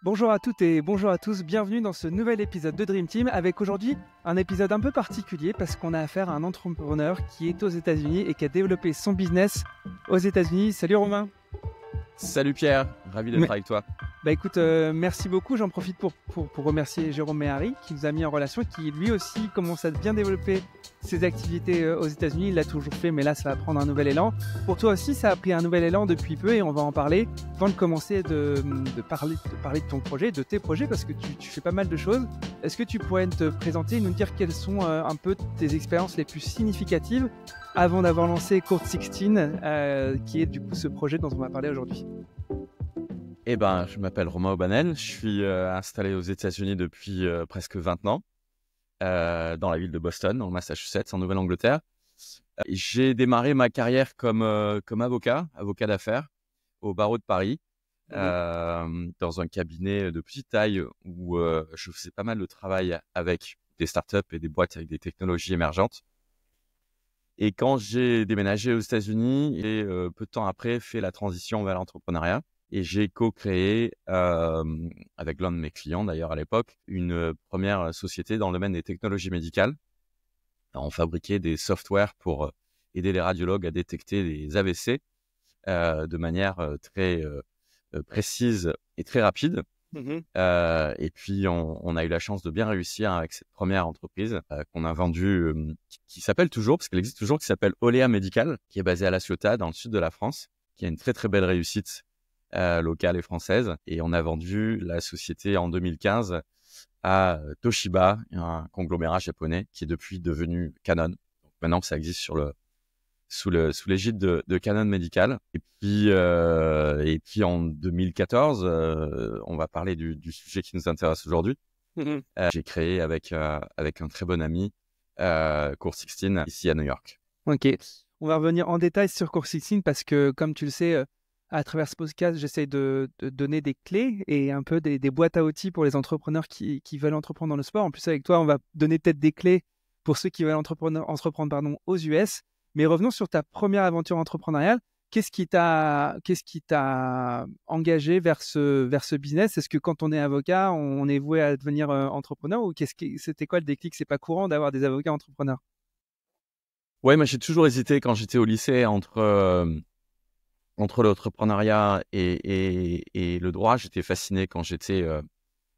Bonjour à toutes et bonjour à tous, bienvenue dans ce nouvel épisode de Dream Team avec aujourd'hui un épisode un peu particulier parce qu'on a affaire à un entrepreneur qui est aux États-Unis et qui a développé son business aux États-Unis. Salut Romain. Salut Pierre, ravi d'être Mais- avec toi. Écoute, merci beaucoup. J'en profite pour remercier Jérôme Méhari qui nous a mis en relation, qui lui aussi commence à bien développer ses activités aux États-Unis. Il l'a toujours fait, mais là, ça va prendre un nouvel élan. Pour toi aussi, ça a pris un nouvel élan depuis peu et on va en parler. Avant de commencer de parler de ton projet, de tes projets, parce que tu fais pas mal de choses. Est-ce que tu pourrais te présenter et nous dire quelles sont un peu tes expériences les plus significatives avant d'avoir lancé Court 16, qui est du coup ce projet dont on va parler aujourd'hui? Je m'appelle Romain Aubanel, je suis installé aux États-Unis depuis presque 20 ans, dans la ville de Boston, en Massachusetts, en Nouvelle-Angleterre. J'ai démarré ma carrière comme avocat d'affaires au barreau de Paris, dans un cabinet de petite taille où je faisais pas mal de travail avec des startups et des boîtes avec des technologies émergentes. Et quand j'ai déménagé aux États-Unis et peu de temps après fait la transition vers l'entrepreneuriat, et j'ai co-créé, avec l'un de mes clients d'ailleurs à l'époque, une première société dans le domaine des technologies médicales. On fabriquait des softwares pour aider les radiologues à détecter les AVC de manière très précise et très rapide. Et puis, on a eu la chance de bien réussir avec cette première entreprise qu'on a vendue, qui s'appelle toujours, parce qu'elle existe toujours, qui s'appelle Olea Medical, qui est basée à La Ciotat, dans le sud de la France, qui a une très, très belle réussite locale et française. Et on a vendu la société en 2015 à Toshiba, un conglomérat japonais qui est depuis devenu Canon. Donc, maintenant que ça existe sous l'égide de Canon Medical. Et puis en 2014, on va parler du sujet qui nous intéresse aujourd'hui. J'ai créé avec un très bon ami Court 16 ici à New York. Ok, on va revenir en détail sur Court 16 parce que, comme tu le sais, à travers ce podcast, j'essaie de donner des clés et un peu des boîtes à outils pour les entrepreneurs qui veulent entreprendre dans le sport. En plus, avec toi, on va donner peut-être des clés pour ceux qui veulent entreprendre aux US. Mais revenons sur ta première aventure entrepreneuriale. Qu'est-ce qui t'a engagé vers ce business? Est-ce que quand on est avocat, on est voué à devenir entrepreneur ou c'était quoi le déclic? C'est pas courant d'avoir des avocats entrepreneurs. Ouais, moi j'ai toujours hésité quand j'étais au lycée entre l'entrepreneuriat et le droit. J'étais fasciné quand j'étais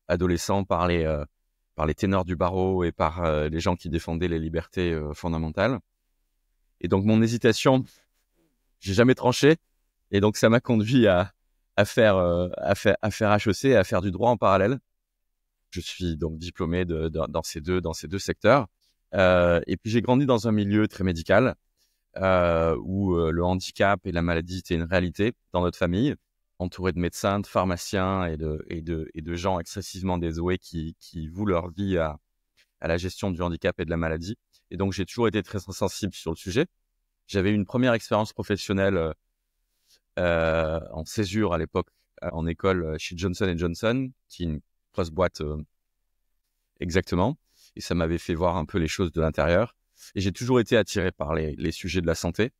adolescent par les ténors du barreau et par les gens qui défendaient les libertés fondamentales. Et donc mon hésitation, j'ai jamais tranché, et donc ça m'a conduit à faire HEC, à faire du droit en parallèle. Je suis donc diplômé dans ces deux secteurs. Et puis j'ai grandi dans un milieu très médical où le handicap et la maladie étaient une réalité dans notre famille, entouré de médecins, de pharmaciens et de gens excessivement dévoués qui vouent leur vie à la gestion du handicap et de la maladie. Et donc j'ai toujours été très sensible sur le sujet. J'avais une première expérience professionnelle en césure à l'époque, en école chez Johnson & Johnson, qui est une grosse boîte exactement. Et ça m'avait fait voir un peu les choses de l'intérieur. Et j'ai toujours été attiré par les sujets de la santé,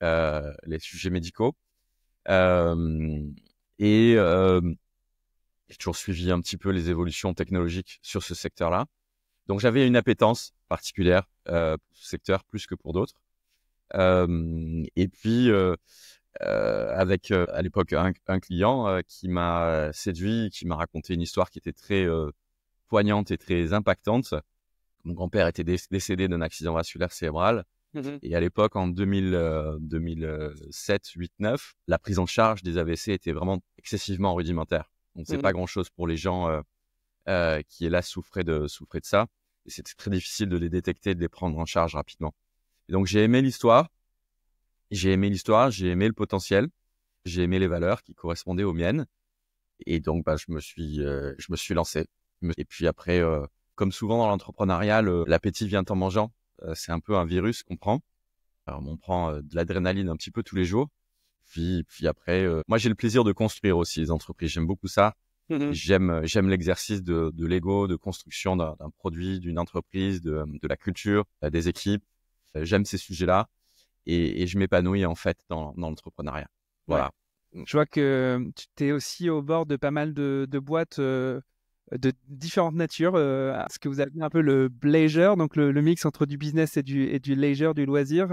les sujets médicaux. Et j'ai toujours suivi un petit peu les évolutions technologiques sur ce secteur-là. Donc j'avais une appétence particulière pour ce secteur plus que pour d'autres. Et puis avec à l'époque un client qui m'a séduit, qui m'a raconté une histoire qui était très poignante et très impactante. Mon grand-père était décédé d'un accident vasculaire cérébral. Et à l'époque, en 2007, 8, 9, la prise en charge des AVC était vraiment excessivement rudimentaire. On ne faisait pas grand-chose pour les gens qui, hélas, souffraient de ça. Et c'était très difficile de les détecter, de les prendre en charge rapidement. Et donc, j'ai aimé l'histoire, j'ai aimé le potentiel, j'ai aimé les valeurs qui correspondaient aux miennes. Et donc, je me suis lancé. Et puis après, comme souvent dans l'entrepreneuriat, l'appétit vient en mangeant. C'est un peu un virus qu'on prend. Alors, on prend de l'adrénaline un petit peu tous les jours. Puis après, moi, j'ai le plaisir de construire aussi les entreprises. J'aime beaucoup ça. J'aime l'exercice de l'ego, de construction d'un produit, d'une entreprise, de la culture, des équipes. J'aime ces sujets-là et je m'épanouis en fait dans l'entrepreneuriat. Voilà. Ouais. Je vois que tu es aussi au bord de pas mal de boîtes de différentes natures. Ce que vous appelez un peu le leisure, donc le mix entre du business et du leisure, du loisir.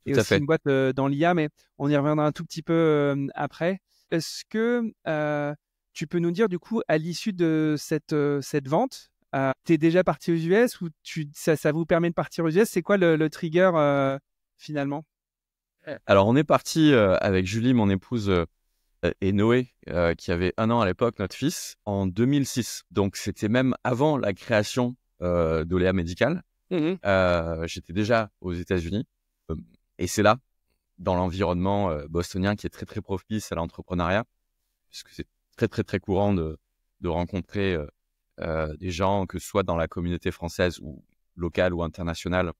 Et Tout à aussi fait. une boîte dans l'IA, mais on y reviendra un tout petit peu après. Est-ce que tu peux nous dire, du coup, à l'issue de cette vente, tu es déjà parti aux US ou ça vous permet de partir aux US? C'est quoi le trigger finalement? Alors, on est parti avec Julie, mon épouse, et Noé, qui avait 1 an à l'époque, notre fils, en 2006. Donc, c'était même avant la création d'Oléa Médical. Mhm. J'étais déjà aux États-Unis. Euh, et c'est là, dans l'environnement bostonien, qui est très, très propice à l'entrepreneuriat, puisque c'est très, très, très courant de rencontrer des gens, que ce soit dans la communauté française ou locale ou internationale,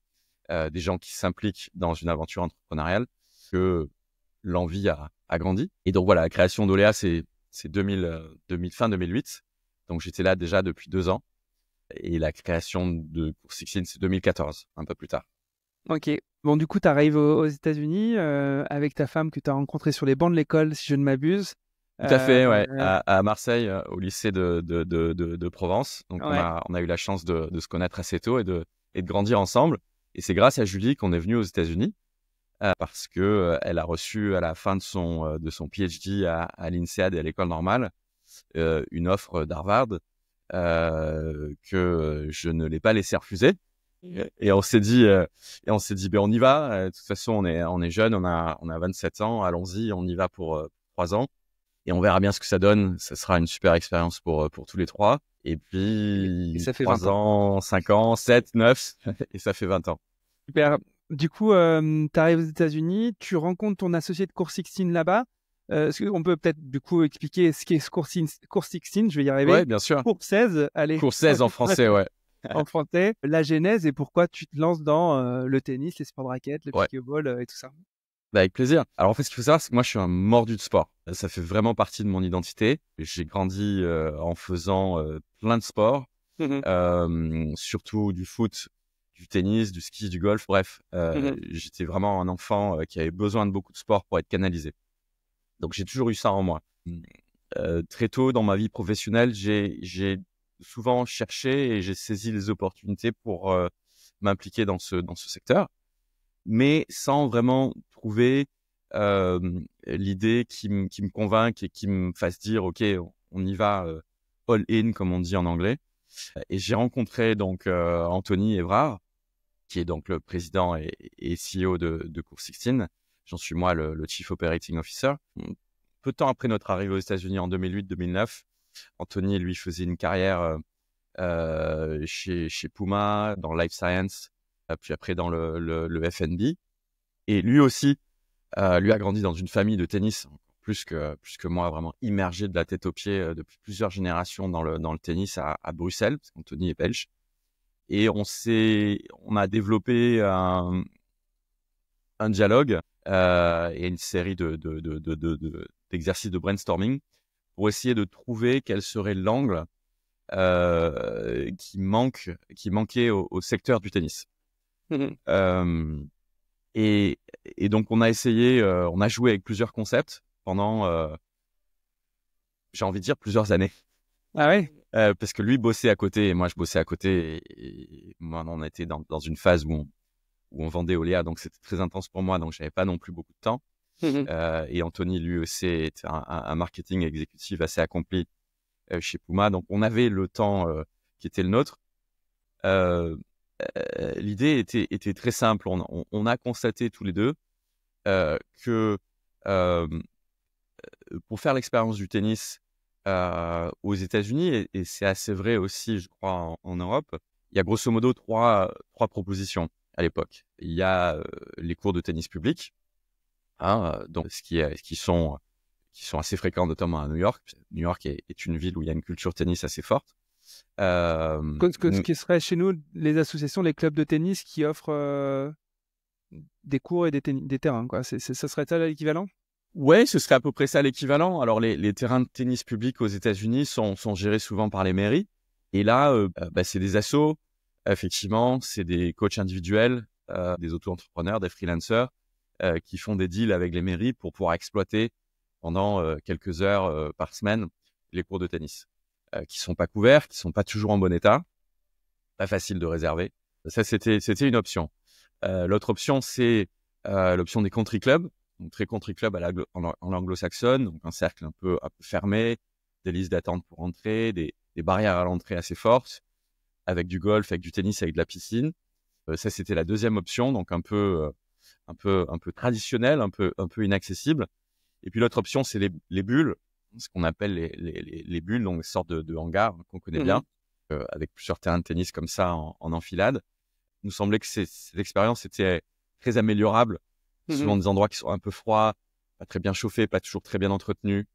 des gens qui s'impliquent dans une aventure entrepreneuriale, que l'envie a grandi. Et donc voilà, la création d'Oléa, c'est 2000, fin 2008. Donc j'étais là déjà depuis 2 ans. Et la création de Coursixine, c'est 2014, un peu plus tard. Ok. Bon, du coup, tu arrives aux États-Unis avec ta femme que tu as rencontrée sur les bancs de l'école, si je ne m'abuse. Tout à fait, ouais, Euh, à Marseille, au lycée de Provence. Donc on ouais. a eu la chance de se connaître assez tôt et de grandir ensemble. Et c'est grâce à Julie qu'on est venu aux États-Unis. Parce que elle a reçu à la fin de son PhD à l'INSEAD et à l'école normale une offre d'Harvard que je ne l'ai pas laissé refuser. Et on s'est dit, ben on y va. De toute façon, on est jeune, on a 27 ans, allons-y, on y va pour 3 ans et on verra bien ce que ça donne. Ça sera une super expérience pour tous les trois. Et Et puis ça fait 20 3 ans. ans, 5 ans, 7, 9 et ça fait 20 ans. Super. Du coup, tu arrives aux États-Unis, tu rencontres ton associé de cours 16 là-bas. Est-ce qu'on peut peut-être du coup expliquer ce qu'est ce cours 16, je vais y Ouais, arriver. bien sûr. Cours 16, allez, Cours 16 en français, ouais. en français, la genèse et pourquoi tu te lances dans le tennis, les sports de raquettes, le Ouais. pickleball et tout ça. Bah, avec plaisir. Alors en fait, ce qu'il faut savoir, c'est que moi, je suis un mordu de sport. Ça fait vraiment partie de mon identité. J'ai grandi en faisant plein de sports, Mhm, surtout du foot, du tennis, du ski, du golf. Bref, mhm. j'étais vraiment un enfant qui avait besoin de beaucoup de sport pour être canalisé. Donc j'ai toujours eu ça en moi. Très tôt dans ma vie professionnelle, j'ai souvent cherché et j'ai saisi les opportunités pour m'impliquer dans ce secteur, mais sans vraiment trouver l'idée qui me convainque et qui me fasse dire OK, on y va all in comme on dit en anglais. Et j'ai rencontré donc Anthony Evrard, qui est donc le président et CEO de Cours16. J'en suis moi le Chief Operating Officer. Peu de temps après notre arrivée aux États-Unis en 2008-2009, Anthony lui faisait une carrière chez Puma dans Life Science, puis après dans le F&B. Et lui aussi, lui a grandi dans une famille de tennis, encore plus que moi, vraiment immergé de la tête aux pieds depuis plusieurs générations dans le tennis à Bruxelles, parce qu'Anthony est belge. Et on a développé un dialogue et une série d'exercices de brainstorming pour essayer de trouver quel serait l'angle qui manquait au secteur du tennis. Mhm. Euh, et donc, on a essayé, on a joué avec plusieurs concepts pendant, j'ai envie de dire, plusieurs années. Ah ouais? Parce que lui bossait à côté et moi, je bossais à côté. Et moi, on était dans une phase où on vendait Oléa, donc c'était très intense pour moi, donc j'avais pas non plus beaucoup de temps. Mhm. Et Anthony, lui aussi, était un marketing exécutif assez accompli chez Puma, donc on avait le temps qui était le nôtre. L'idée était très simple. On a constaté tous les deux que euh, pour faire l'expérience du tennis aux États-Unis, et c'est assez vrai aussi, je crois, en Europe, il y a grosso modo trois propositions à l'époque. Il y a les cours de tennis public, hein, donc qui sont assez fréquents, notamment à New York. New York est une ville où il y a une culture tennis assez forte. Euh, Ce qui serait chez nous les associations, les clubs de tennis qui offrent des cours et des terrains, quoi. Ça serait ça l'équivalent? Ouais, ce serait à peu près ça l'équivalent. Alors, les terrains de tennis publics aux États-Unis sont gérés souvent par les mairies. Et là, c'est des assos, effectivement, c'est des coachs individuels, des auto-entrepreneurs, des freelancers qui font des deals avec les mairies pour pouvoir exploiter pendant quelques heures par semaine les cours de tennis, qui sont pas couverts, qui sont pas toujours en bon état, pas facile de réserver. Ça, c'était une option. L'autre option, c'est l'option des country clubs, donc très country club en anglo-saxonne, donc un cercle un peu fermé, des listes d'attente pour entrer, des barrières à l'entrée assez fortes, avec du golf, avec du tennis, avec de la piscine. Ça, c'était la deuxième option, donc un peu traditionnelle, un peu inaccessible. Et puis l'autre option, c'est les bulles, ce qu'on appelle les bulles, donc des sortes de hangars qu'on connaît bien, avec plusieurs terrains de tennis comme ça en enfilade. Il nous semblait que cette expérience était très améliorable, souvent des endroits qui sont un peu froids, pas très bien chauffés, pas toujours très bien entretenus.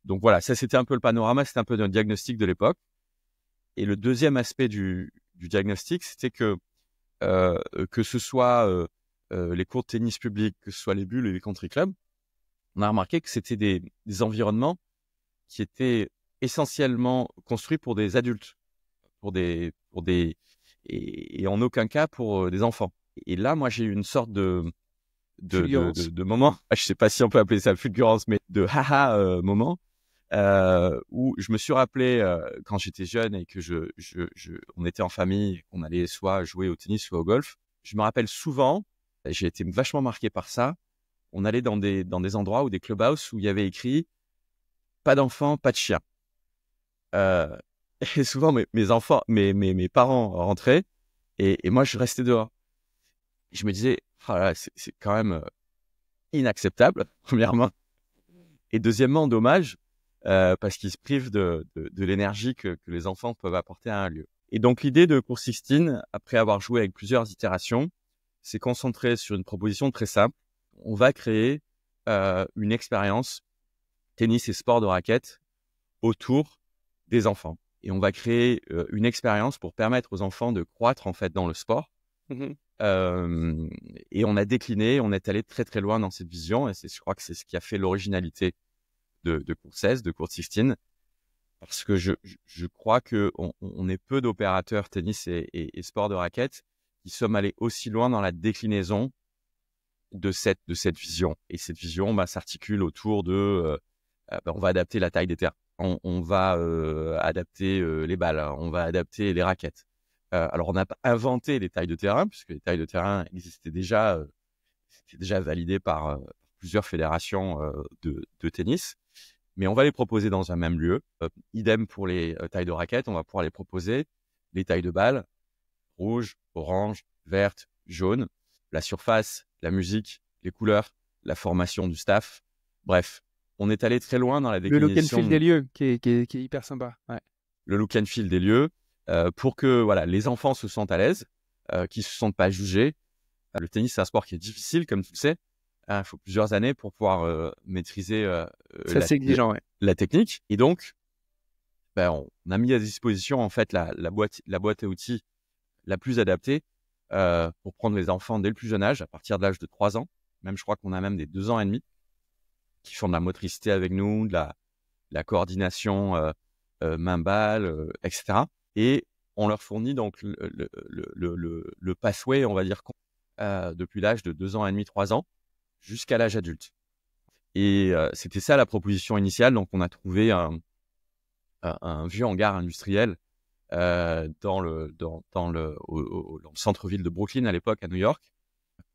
Donc voilà, ça c'était un peu le panorama, c'était un peu un diagnostic de l'époque. Et le deuxième aspect du diagnostic, c'était que ce soit les cours de tennis publics, que ce soit les bulles et les country clubs, on a remarqué que c'était des environnements qui étaient essentiellement construits pour des adultes, et en aucun cas pour des enfants. Et là, moi, j'ai eu une sorte de moment, je sais pas si on peut appeler ça fulgurance, mais de haha moment, où je me suis rappelé quand j'étais jeune et que on était en famille, qu'on allait soit jouer au tennis, soit au golf. Je me rappelle souvent, j'ai été vachement marqué par ça. On allait dans des endroits ou des clubhouses où il y avait écrit pas d'enfants, pas de chiens. Et souvent mes parents rentraient et moi je restais dehors. Et je me disais, oh là, c'est quand même inacceptable, premièrement, et deuxièmement dommage parce qu'ils se privent de l'énergie que les enfants peuvent apporter à un lieu. Et donc l'idée de Cours Sixtine, après avoir joué avec plusieurs itérations, s'est concentrée sur une proposition très simple. On va créer une expérience tennis et sport de raquette autour des enfants. Et on va créer une expérience pour permettre aux enfants de croître en fait dans le sport. Et on a décliné, on est allé très très loin dans cette vision, et je crois que c'est ce qui a fait l'originalité de Cours 16, de Cours Sixtine, parce que je crois que on est peu d'opérateurs tennis et sport de raquette qui sommes allés aussi loin dans la déclinaison de cette vision. Et cette vision s'articule autour de on va adapter la taille des terrains, on va adapter les balles, on va adapter les raquettes. Alors on n'a pas inventé les tailles de terrain, puisque les tailles de terrain existaient déjà, c'était déjà validé par plusieurs fédérations de tennis, mais on va les proposer dans un même lieu. Idem pour les tailles de raquettes, on va pouvoir les proposer, les tailles de balles, rouge, orange, verte, jaune, la surface, la musique, les couleurs, la formation du staff. Bref, on est allé très loin dans la déclinaison. Le look and feel des lieux qui est hyper sympa. Ouais. Le look and feel des lieux pour que voilà, les enfants se sentent à l'aise, qu'ils ne se sentent pas jugés. Le tennis, c'est un sport qui est difficile, comme tu le sais. Il faut plusieurs années pour pouvoir maîtriser la technique. Et donc, on a mis à disposition en fait la boîte à outils la plus adaptée pour prendre les enfants dès le plus jeune âge, à partir de l'âge de 3 ans. Même, je crois qu'on a même des 2 ans et demi qui font de la motricité avec nous, de la coordination main-balle, etc. Et on leur fournit donc le pathway, on va dire, depuis l'âge de 2 ans et demi, 3 ans, jusqu'à l'âge adulte. Et c'était ça la proposition initiale. Donc, on a trouvé un vieux hangar industriel dans le centre-ville de Brooklyn à l'époque, à New York.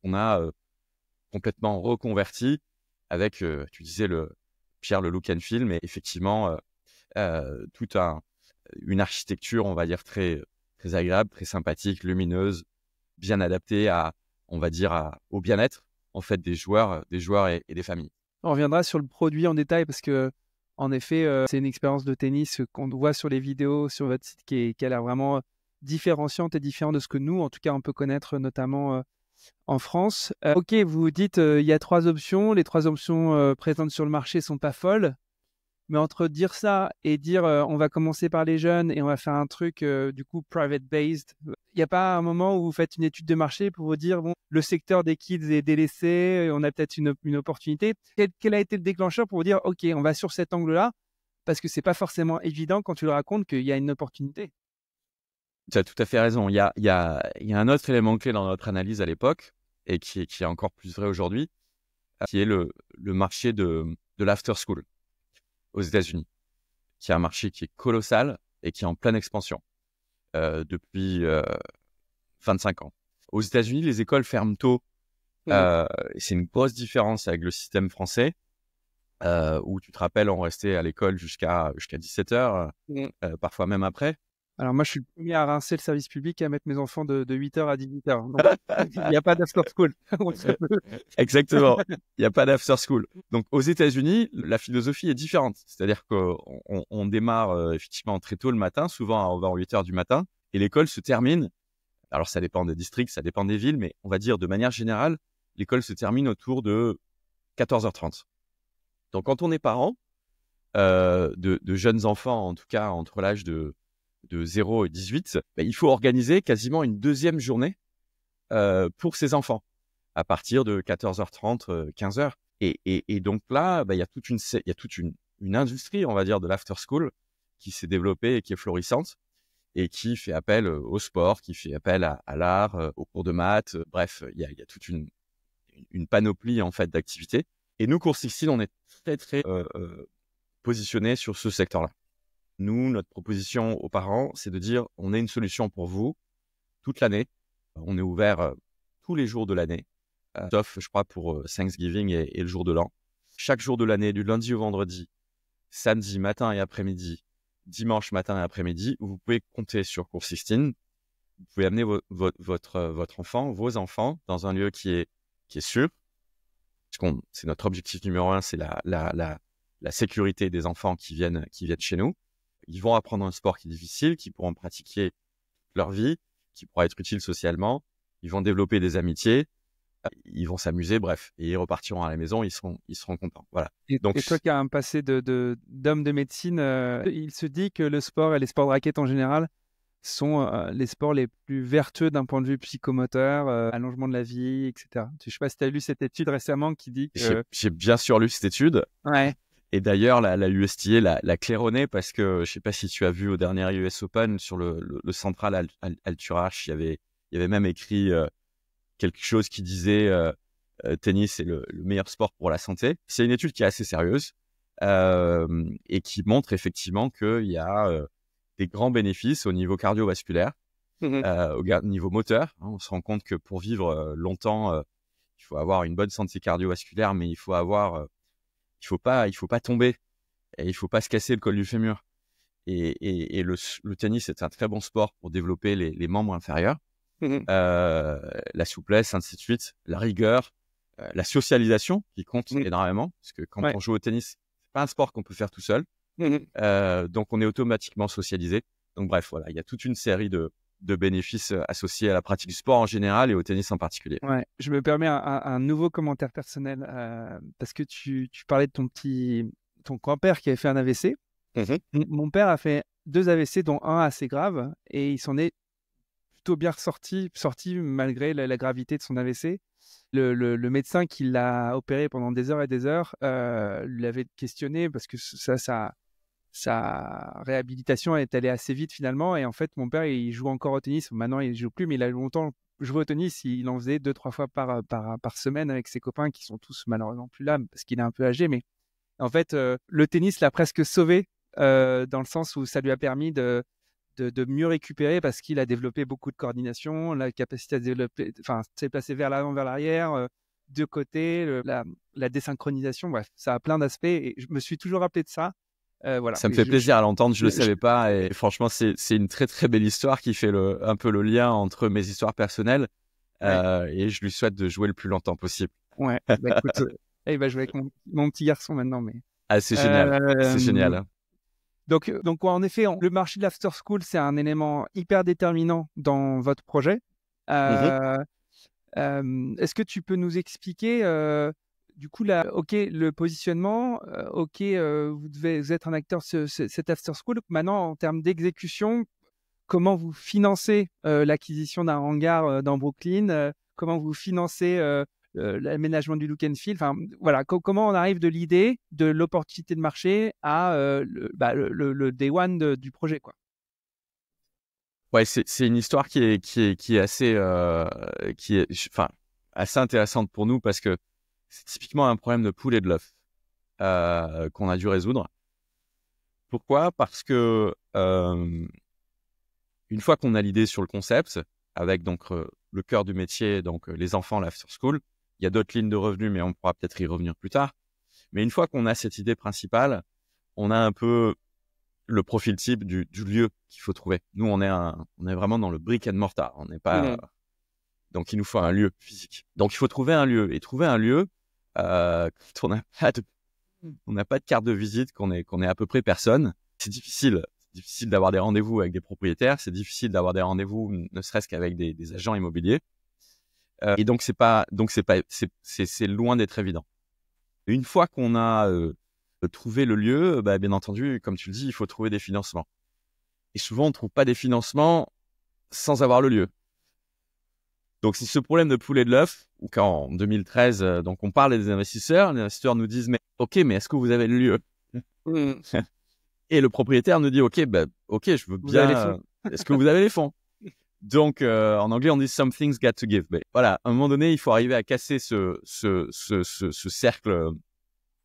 On a complètement reconverti avec, tu disais, Pierre, le look and feel, mais effectivement, toute une architecture, on va dire, très, très agréable, très sympathique, lumineuse, bien adaptée on va dire, au bien-être en fait des joueurs et des familles. On reviendra sur le produit en détail parce que, en effet, c'est une expérience de tennis qu'on voit sur les vidéos sur votre site qui a l'air vraiment différenciante et différente de ce que nous, en tout cas, on peut connaître notamment en France. Ok, vous dites il y a 3 options. Les 3 options présentes sur le marché sont pas folles. Mais entre dire ça et dire on va commencer par les jeunes et on va faire un truc du coup private-based, il n'y a pas un moment où vous faites une étude de marché pour vous dire bon, le secteur des kids est délaissé, on a peut-être une opportunité. Quel a été le déclencheur pour vous dire ok, on va sur cet angle-là parce que c'est pas forcément évident quand tu le racontes qu'il y a une opportunité. Tu as tout à fait raison. Il y a un autre élément clé dans notre analyse à l'époque et qui est encore plus vrai aujourd'hui, qui est le marché de de l'after school aux États-Unis, qui est un marché qui est colossal et qui est en pleine expansion depuis 25 ans. Aux États-Unis, les écoles ferment tôt. C'est une grosse différence avec le système français, où tu te rappelles, on restait à l'école jusqu'à 17h, parfois même après. Alors moi, je suis le premier à rincer le service public et à mettre mes enfants de 8h à 18h. Donc, il n'y a pas d'after school. Exactement. Il n'y a pas d'after school. Donc, aux États-Unis, la philosophie est différente. C'est-à-dire qu'on démarre effectivement très tôt le matin, souvent vers 8h du matin, et l'école se termine. Alors, ça dépend des districts, ça dépend des villes, mais on va dire de manière générale, l'école se termine autour de 14h30. Donc, quand on est parent de jeunes enfants, en tout cas entre l'âge de 0 et 18, il faut organiser quasiment une deuxième journée pour ses enfants à partir de 14h30, 15h. Et donc là, il y a toute une industrie, on va dire, de l'after school qui s'est développée et qui est florissante et qui fait appel au sport, qui fait appel à l'art, aux cours de maths. Bref, il y a toute une panoplie en fait d'activités. Et nous, Cours 16, on est très, très positionnés sur ce secteur-là. Nous, notre proposition aux parents, c'est de dire on a une solution pour vous toute l'année. On est ouvert tous les jours de l'année, sauf, je crois, pour Thanksgiving et le jour de l'an. Chaque jour de l'année, du lundi au vendredi, samedi matin et après-midi, dimanche matin et après-midi, vous pouvez compter sur Cours 16. Vous pouvez amener votre enfant, vos enfants, dans un lieu qui est sûr. Parce c'est notre objectif numéro 1, c'est la sécurité des enfants qui viennent chez nous. Ils vont apprendre un sport qui est difficile, qui pourront pratiquer leur vie, qui pourra être utile socialement. Ils vont développer des amitiés, ils vont s'amuser, bref. Et ils repartiront à la maison, ils seront contents. Voilà. Et toi qui as un passé d'homme de médecine, il se dit que le sport et les sports de raquettes en général sont les sports les plus vertueux d'un point de vue psychomoteur, allongement de la vie, etc. Je ne sais pas si tu as lu cette étude récemment qui dit que... J'ai bien sûr lu cette étude. Ouais. Et d'ailleurs, la USTA l'a claironné parce que je ne sais pas si tu as vu au dernier US Open sur le central Alturach, il y avait même écrit quelque chose qui disait tennis est le meilleur sport pour la santé. C'est une étude qui est assez sérieuse et qui montre effectivement qu'il y a des grands bénéfices au niveau cardiovasculaire, au niveau moteur. On se rend compte que pour vivre longtemps, il faut avoir une bonne santé cardiovasculaire, mais il faut pas tomber et il faut pas se casser le col du fémur. Et le tennis est un très bon sport pour développer les membres inférieurs, la souplesse, ainsi de suite, la rigueur, la socialisation qui compte énormément, parce que quand on joue au tennis, c'est pas un sport qu'on peut faire tout seul. Donc on est automatiquement socialisé. Donc bref, voilà, il y a toute une série de bénéfices associés à la pratique du sport en général et au tennis en particulier. Ouais, je me permets un nouveau commentaire personnel parce que tu parlais de ton grand-père qui avait fait un AVC. Mon père a fait 2 AVC, dont un assez grave, et il s'en est plutôt bien sorti malgré la gravité de son AVC. Le médecin qui l'a opéré pendant des heures et des heures l'avait questionné parce que sa réhabilitation est allée assez vite finalement. Et en fait, mon père, il joue encore au tennis. Maintenant, il ne joue plus, mais il a longtemps joué au tennis. Il en faisait 2-3 fois par semaine avec ses copains qui sont tous malheureusement plus là parce qu'il est un peu âgé. Mais en fait, le tennis l'a presque sauvé dans le sens où ça lui a permis de mieux récupérer parce qu'il a développé beaucoup de coordination, la capacité à se déplacer vers l'avant, vers l'arrière, de côté, la désynchronisation. Bref, ça a plein d'aspects et je me suis toujours rappelé de ça. Voilà. Ça me fait plaisir à l'entendre, je le savais pas et franchement c'est une très très belle histoire qui fait un peu le lien entre mes histoires personnelles et je lui souhaite de jouer le plus longtemps possible. Ouais, bah écoute, il va jouer avec mon petit garçon maintenant. Mais... Ah, c'est génial, c'est génial. Donc en effet, le marché de l'after school, c'est un élément hyper déterminant dans votre projet. Est-ce que tu peux nous expliquer du coup, le positionnement, vous êtes un acteur de cet after school. Maintenant, en termes d'exécution, comment vous financez l'acquisition d'un hangar dans Brooklyn, comment vous financez l'aménagement du look and feel. Enfin, voilà, comment on arrive de l'idée, de l'opportunité de marché à le day one du projet, quoi. Ouais, c'est une histoire qui est assez assez intéressante pour nous parce que c'est typiquement un problème de poule et de l'œuf. qu'on a dû résoudre. Pourquoi? Parce que une fois qu'on a l'idée sur le concept, avec donc le cœur du métier, donc les enfants, l'after school, il y a d'autres lignes de revenus, mais on pourra peut-être y revenir plus tard. Mais une fois qu'on a cette idée principale, on a un peu le profil type du lieu qu'il faut trouver. Nous, on est vraiment dans le brick and mortar. On n'est pas, donc il nous faut un lieu physique. Donc il faut trouver un lieu. Et trouver un lieu, quand on n'a pas de carte de visite, qu'on est à peu près personne, c'est difficile. C'est difficile d'avoir des rendez-vous avec des propriétaires. C'est difficile d'avoir des rendez-vous, ne serait-ce qu'avec des agents immobiliers. Et donc c'est loin d'être évident. Une fois qu'on a trouvé le lieu, bien entendu, comme tu le dis, il faut trouver des financements. Et souvent, on ne trouve pas des financements sans avoir le lieu. Donc, c'est ce problème de poulet de l'œuf, où quand en 2013, donc on parle des investisseurs, les investisseurs nous disent, mais est-ce que vous avez le lieu? Et le propriétaire nous dit, ok, je veux bien. Est-ce que vous avez les fonds? Donc, en anglais, on dit something's got to give. Mais voilà, à un moment donné, il faut arriver à casser ce cercle,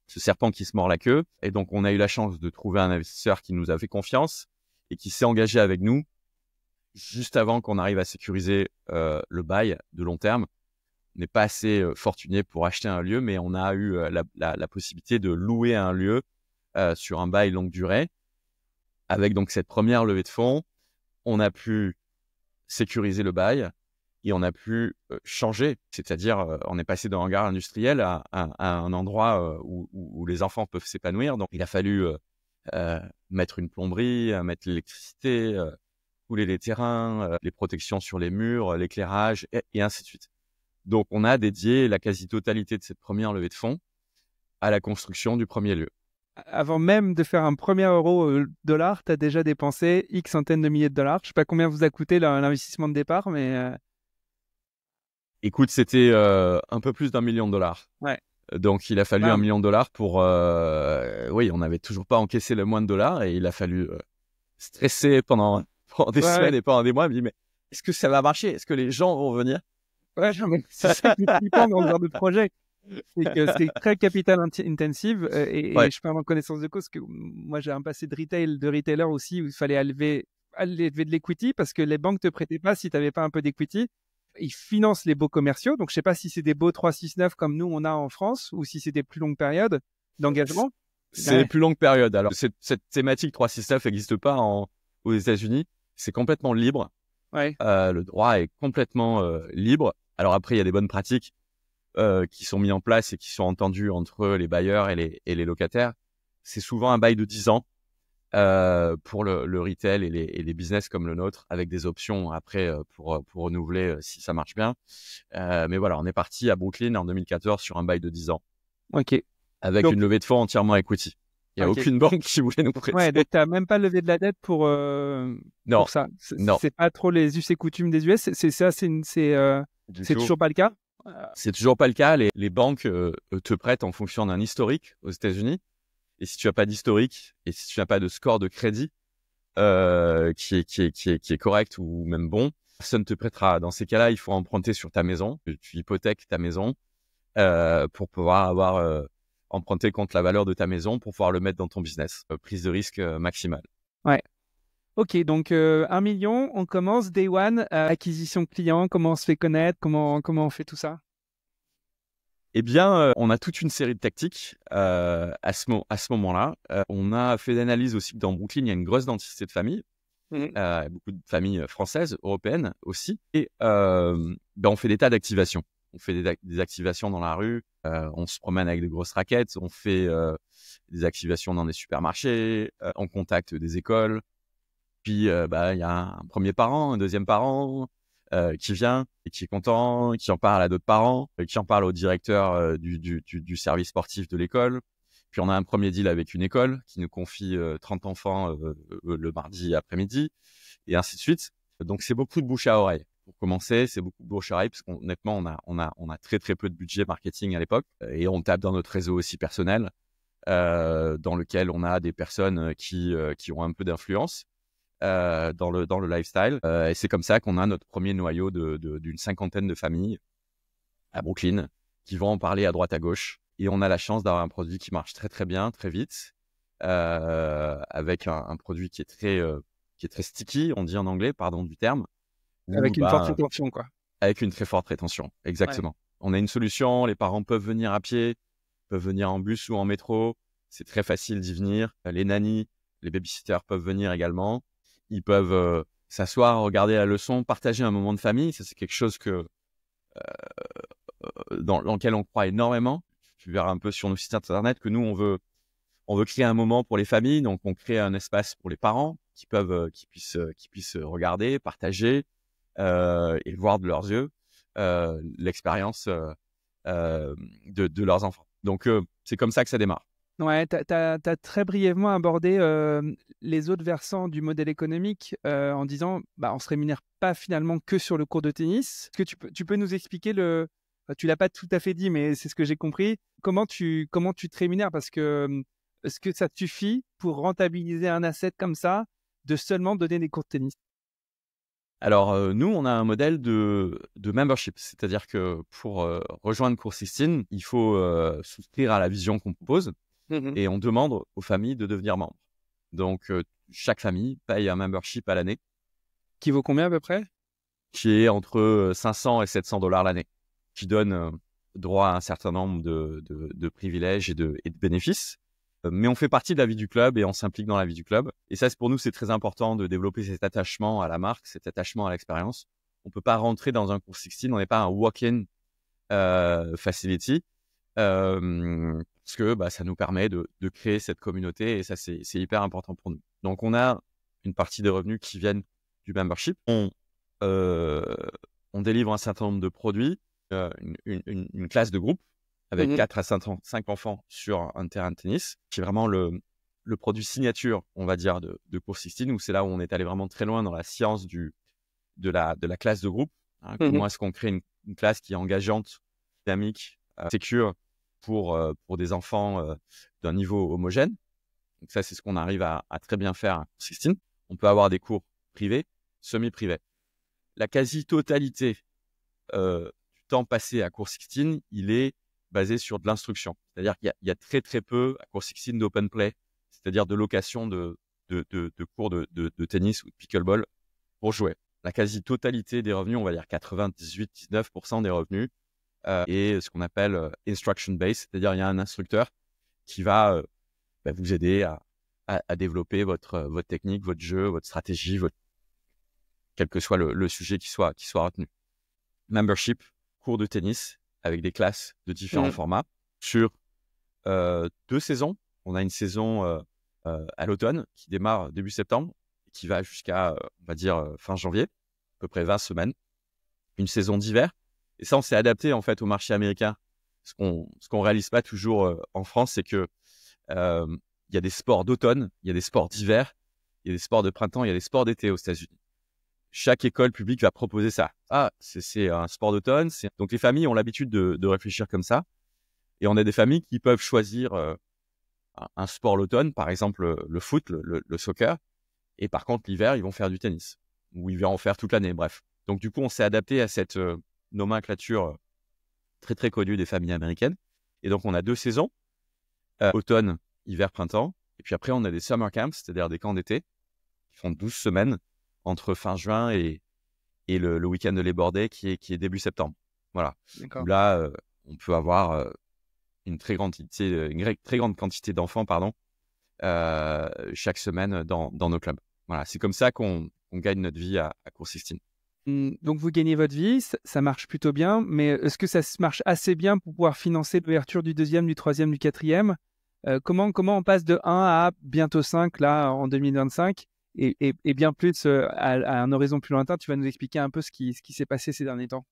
ce serpent qui se mord la queue. Et donc, on a eu la chance de trouver un investisseur qui nous a fait confiance et qui s'est engagé avec nous juste avant qu'on arrive à sécuriser le bail de long terme. On n'est pas assez fortuné pour acheter un lieu, mais on a eu la possibilité de louer un lieu sur un bail longue durée. Avec donc cette première levée de fonds, on a pu sécuriser le bail et on a pu changer. C'est-à-dire, on est passé d'un hangar industriel à un endroit où les enfants peuvent s'épanouir. Donc, il a fallu mettre une plomberie, mettre l'électricité, couler les terrains, les protections sur les murs, l'éclairage et ainsi de suite. Donc, on a dédié la quasi-totalité de cette première levée de fonds à la construction du premier lieu. Avant même de faire un premier euro dollar, tu as déjà dépensé X centaines de milliers de dollars. Je ne sais pas combien vous a coûté l'investissement de départ, mais... Écoute, c'était un peu plus d'1 million de dollars. Ouais. Donc, il a fallu 1 million de dollars pour... oui, on n'avait toujours pas encaissé le moins de dollars et il a fallu stresser pendant des semaines et pendant des mois. Je me dis, mais est-ce que ça va marcher? Est-ce que les gens vont venir? Ouais, mais c'est ça qui est flippant dans ce genre de projet. C'est que c'est très capital intensive et je parle en connaissance de cause que moi j'ai un passé de retailer aussi où il fallait lever de l'equity parce que les banques te prêtaient pas si tu n'avais pas un peu d'equity. Ils financent les baux commerciaux, donc je sais pas si c'est des baux 369 comme nous on a en France ou si c'est des plus longues périodes d'engagement. C'est des plus longues périodes. Alors cette thématique 369 n'existe pas aux États-Unis. C'est complètement libre. Ouais. Le droit est complètement libre. Alors après il y a des bonnes pratiques qui sont mis en place et qui sont entendus entre les bailleurs et les locataires. C'est souvent un bail de 10 ans pour le retail et les business comme le nôtre, avec des options après pour renouveler si ça marche bien. Mais voilà, on est parti à Brooklyn en 2014 sur un bail de 10 ans. Ok. Avec une levée de fonds entièrement equity. Il n'y a aucune banque qui voulait nous prêter. Ouais, donc tu n'as même pas levé de la dette pour ça. C'est pas trop les us et coutumes des US. C'est toujours pas le cas. C'est toujours pas le cas. Les banques te prêtent en fonction d'un historique aux États-Unis. Et si tu n'as pas d'historique et si tu n'as pas de score de crédit qui est correct ou même bon, personne ne te prêtera. Dans ces cas-là, il faut emprunter sur ta maison. Tu hypothèques ta maison pour pouvoir emprunter contre la valeur de ta maison pour pouvoir le mettre dans ton business. Prise de risque maximale. Ouais. Ok, donc 1 million, on commence day one, acquisition client, comment on se fait connaître, comment on fait tout ça? Eh bien, on a toute une série de tactiques à ce moment-là. On a fait l'analyse aussi que dans Brooklyn, il y a une grosse densité de familles, beaucoup de familles françaises, européennes aussi. Et on fait des tas d'activations. On fait des activations dans la rue, on se promène avec de grosses raquettes, on fait des activations dans des supermarchés, on contacte des écoles. Puis, il y a un premier parent, un deuxième parent qui vient et qui est content, qui en parle à d'autres parents, qui en parle au directeur du service sportif de l'école. Puis, on a un premier deal avec une école qui nous confie 30 enfants le mardi après-midi et ainsi de suite. Donc, c'est beaucoup de bouche à oreille. Pour commencer, c'est beaucoup de bouche à oreille parce qu'honnêtement, on a très, très peu de budget marketing à l'époque et on tape dans notre réseau aussi personnel dans lequel on a des personnes qui ont un peu d'influence. Dans le lifestyle. Et c'est comme ça qu'on a notre premier noyau d'une 50aine de familles à Brooklyn qui vont en parler à droite à gauche Et on a la chance d'avoir un produit qui marche très très bien, très vite, avec un produit qui est très sticky, on dit en anglais, pardon du terme, ou Avec une forte rétention, quoi. avec une très forte rétention, Ouais. exactement. On a une solution, les parents peuvent venir à pied, peuvent venir en bus ou en métro, c'est très facile d'y venir. Les nannies, les babysitters peuvent venir également. Ils peuvent s'asseoir, regarder la leçon, partager un moment de famille. Ça, c'est quelque chose dans lequel on croit énormément. Tu verras un peu sur nos sites internet que nous, on veut créer un moment pour les familles. Donc, on crée un espace pour les parents qui puissent regarder, partager et voir de leurs yeux l'expérience de leurs enfants. Donc, c'est comme ça que ça démarre. Ouais, tu as très brièvement abordé les autres versants du modèle économique en disant bah, on se rémunère pas finalement que sur le cours de tennis. Est-ce que tu peux nous expliquer tu l'as pas tout à fait dit, mais c'est ce que j'ai compris. Comment tu te rémunères? Parce que est-ce que ça te suffit pour rentabiliser un asset comme ça de seulement donner des cours de tennis? Alors, nous, on a un modèle de membership. C'est-à-dire que pour rejoindre Cours 16, il faut souscrire à la vision qu'on propose Mhm. et on demande aux familles de devenir membres. Donc, chaque famille paye un membership à l'année Qui vaut combien à peu près? qui est entre 500 et 700 dollars l'année, qui donne droit à un certain nombre de privilèges et de bénéfices. Mais on fait partie de la vie du club et on s'implique dans la vie du club. Et ça, pour nous, c'est très important de développer cet attachement à la marque, cet attachement à l'expérience. On peut pas rentrer dans un cours 16, on n'est pas un walk-in facility, parce que bah, ça nous permet de créer cette communauté et ça, c'est hyper important pour nous. Donc, on a une partie des revenus qui viennent du membership. Euh, on délivre un certain nombre de produits, une classe de groupe avec 4 à 5 enfants sur un terrain de tennis, qui est vraiment le produit signature, on va dire, de Cours 16, où c'est là où on est allé vraiment très loin dans la science de la classe de groupe. Hein. Comment est-ce qu'on crée une classe qui est engageante, dynamique, sécure pour des enfants d'un niveau homogène. Donc ça, c'est ce qu'on arrive à très bien faire à Cours 16. On peut avoir des cours privés, semi-privés. La quasi-totalité du temps passé à Cours 16, il est basé sur de l'instruction. C'est-à-dire qu'il y a très très peu à Cours 16 d'open play, c'est-à-dire de location de cours de tennis ou de pickleball pour jouer. La quasi-totalité des revenus, on va dire 98-19% des revenus, est ce qu'on appelle instruction-based, c'est-à-dire il y a un instructeur qui va vous aider à développer votre technique, votre jeu, votre stratégie, quel que soit le sujet qui soit retenu. Membership, cours de tennis avec des classes de différents formats sur 2 saisons. On a une saison à l'automne qui démarre début septembre et qui va jusqu'à, on va dire, fin janvier, à peu près 20 semaines. Une saison d'hiver. Et ça, on s'est adapté en fait au marché américain. Ce qu'on réalise pas toujours en France, c'est que il y a des sports d'automne, il y a des sports d'hiver, il y a des sports de printemps, il y a des sports d'été aux États-Unis. Chaque école publique va proposer ça. Ah, c'est un sport d'automne. Donc, les familles ont l'habitude de réfléchir comme ça. Et on a des familles qui peuvent choisir un sport l'automne, par exemple le foot, le soccer. Et par contre, l'hiver, ils vont faire du tennis. Ou ils vont en faire toute l'année, bref. Donc, du coup, on s'est adapté à cette nomenclature très, très connue des familles américaines. Et donc, on a 2 saisons, automne, hiver, printemps. Et puis après, on a des summer camps, c'est-à-dire des camps d'été, qui font 12 semaines entre fin juin et le week-end de Labor Day qui est début septembre. Voilà. Où là, on peut avoir une très grande quantité d'enfants chaque semaine dans nos clubs. Voilà, c'est comme ça qu'on gagne notre vie à Cours 16. Donc vous gagnez votre vie, ça marche plutôt bien, mais est-ce que ça marche assez bien pour pouvoir financer l'ouverture du 2e, du 3e, du 4e? Comment on passe de 1 à bientôt 5 là en 2025 et bien plus à un horizon plus lointain? Tu vas nous expliquer un peu ce qui s'est passé ces derniers temps.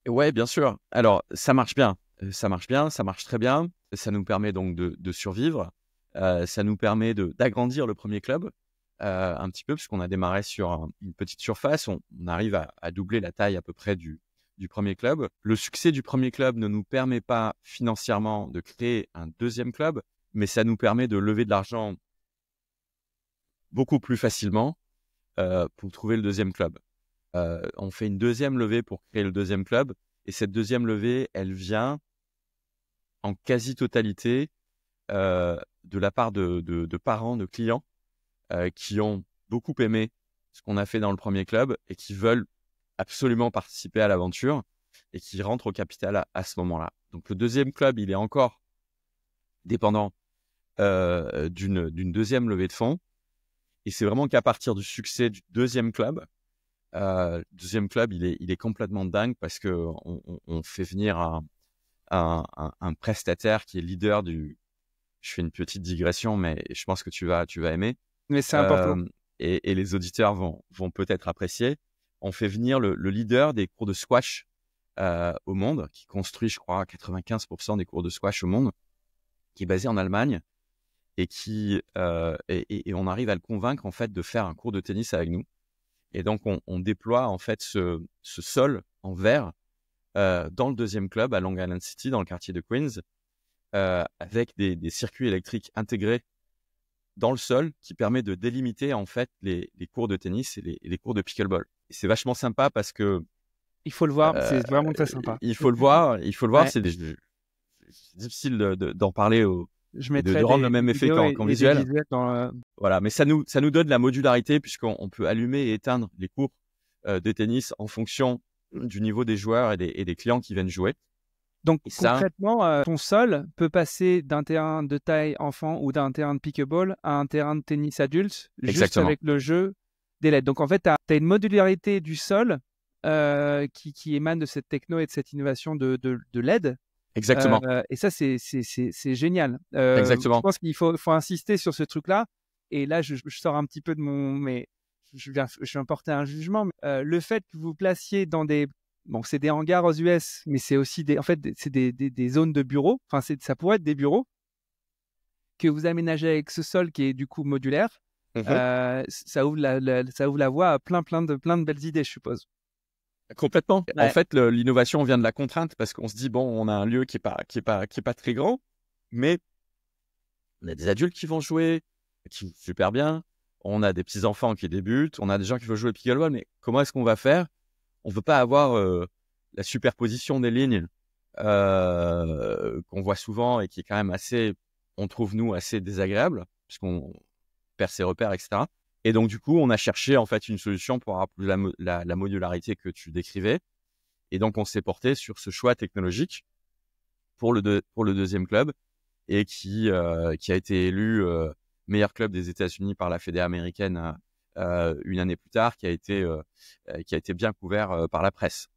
Ouais, bien sûr. Alors, ça marche bien. Ça marche bien, ça marche très bien. Ça nous permet donc de survivre. Ça nous permet d'agrandir le premier club un petit peu, puisqu'on a démarré sur une petite surface. On arrive à doubler la taille à peu près du premier club. Le succès du premier club ne nous permet pas financièrement de créer un 2e club, mais ça nous permet de lever de l'argent beaucoup plus facilement pour trouver le 2e club. On fait une 2e levée pour créer le 2e club et cette 2e levée, elle vient en quasi-totalité de la part de parents, de clients qui ont beaucoup aimé ce qu'on a fait dans le premier club et qui veulent absolument participer à l'aventure et qui rentrent au capital à ce moment-là. Donc le deuxième club, il est encore dépendant d'une deuxième levée de fonds. Et c'est vraiment qu'à partir du succès du deuxième club, il est complètement dingue parce qu'on fait venir un prestataire qui est leader du... Je fais une petite digression, mais je pense que tu vas aimer. Mais c'est important. Et les auditeurs vont peut-être apprécier. On fait venir le leader des cours de squash au monde, qui construit, je crois, 95% des cours de squash au monde, qui est basé en Allemagne et et on arrive à le convaincre en fait de faire un cours de tennis avec nous. Et donc on déploie en fait ce sol en verre dans le deuxième club à Long Island City, dans le quartier de Queens, avec des circuits électriques intégrés dans le sol qui permet de délimiter en fait les cours de tennis et les cours de pickleball. Et c'est vachement sympa parce que Il faut le voir, c'est vraiment très sympa. il faut le voir. Ouais. C'est difficile d'en parler Je et de mettrai rendre des le même effet vidéos qu'en et des visuel. visuels dans Voilà, mais ça nous donne la modularité puisqu'on peut allumer et éteindre les cours de tennis en fonction du niveau des joueurs et des clients qui viennent jouer. Donc Et ça, concrètement, ton sol peut passer d'un terrain de taille enfant ou d'un terrain de pickleball à un terrain de tennis adulte, juste exactement. avec le jeu des LED. Donc en fait, tu as une modularité du sol qui émane de cette techno et de cette innovation de LED. Exactement. Et ça, c'est génial. Je Exactement. pense qu'il faut insister sur ce truc-là. Et là, je sors un petit peu de mon... Mais je viens porter un jugement. Mais, le fait que vous placiez dans des... Bon, c'est des hangars aux US, mais c'est aussi en fait, c'est des zones de bureaux. Enfin, ça pourrait être des bureaux que vous aménagez avec ce sol qui est du coup modulaire. Ça ouvre ça ouvre la voie à plein de belles idées, je suppose. Complètement. Ouais. En fait, l'innovation vient de la contrainte parce qu'on se dit bon, on a un lieu qui est pas très grand, mais on a des adultes qui vont jouer, qui jouent super bien. On a des petits enfants qui débutent. On a des gens qui veulent jouer au pickleball, mais comment est-ce qu'on va faire? On veut pas avoir la superposition des lignes qu'on voit souvent et qui est quand même assez, on trouve nous assez désagréable puisqu'on perd ses repères, etc. Et donc, du coup, on a cherché en fait une solution pour avoir la modularité que tu décrivais. Et donc, on s'est porté sur ce choix technologique pour le deuxième club et qui a été élu meilleur club des États-Unis par la Fédération américaine une année plus tard, qui a été bien couvert par la presse.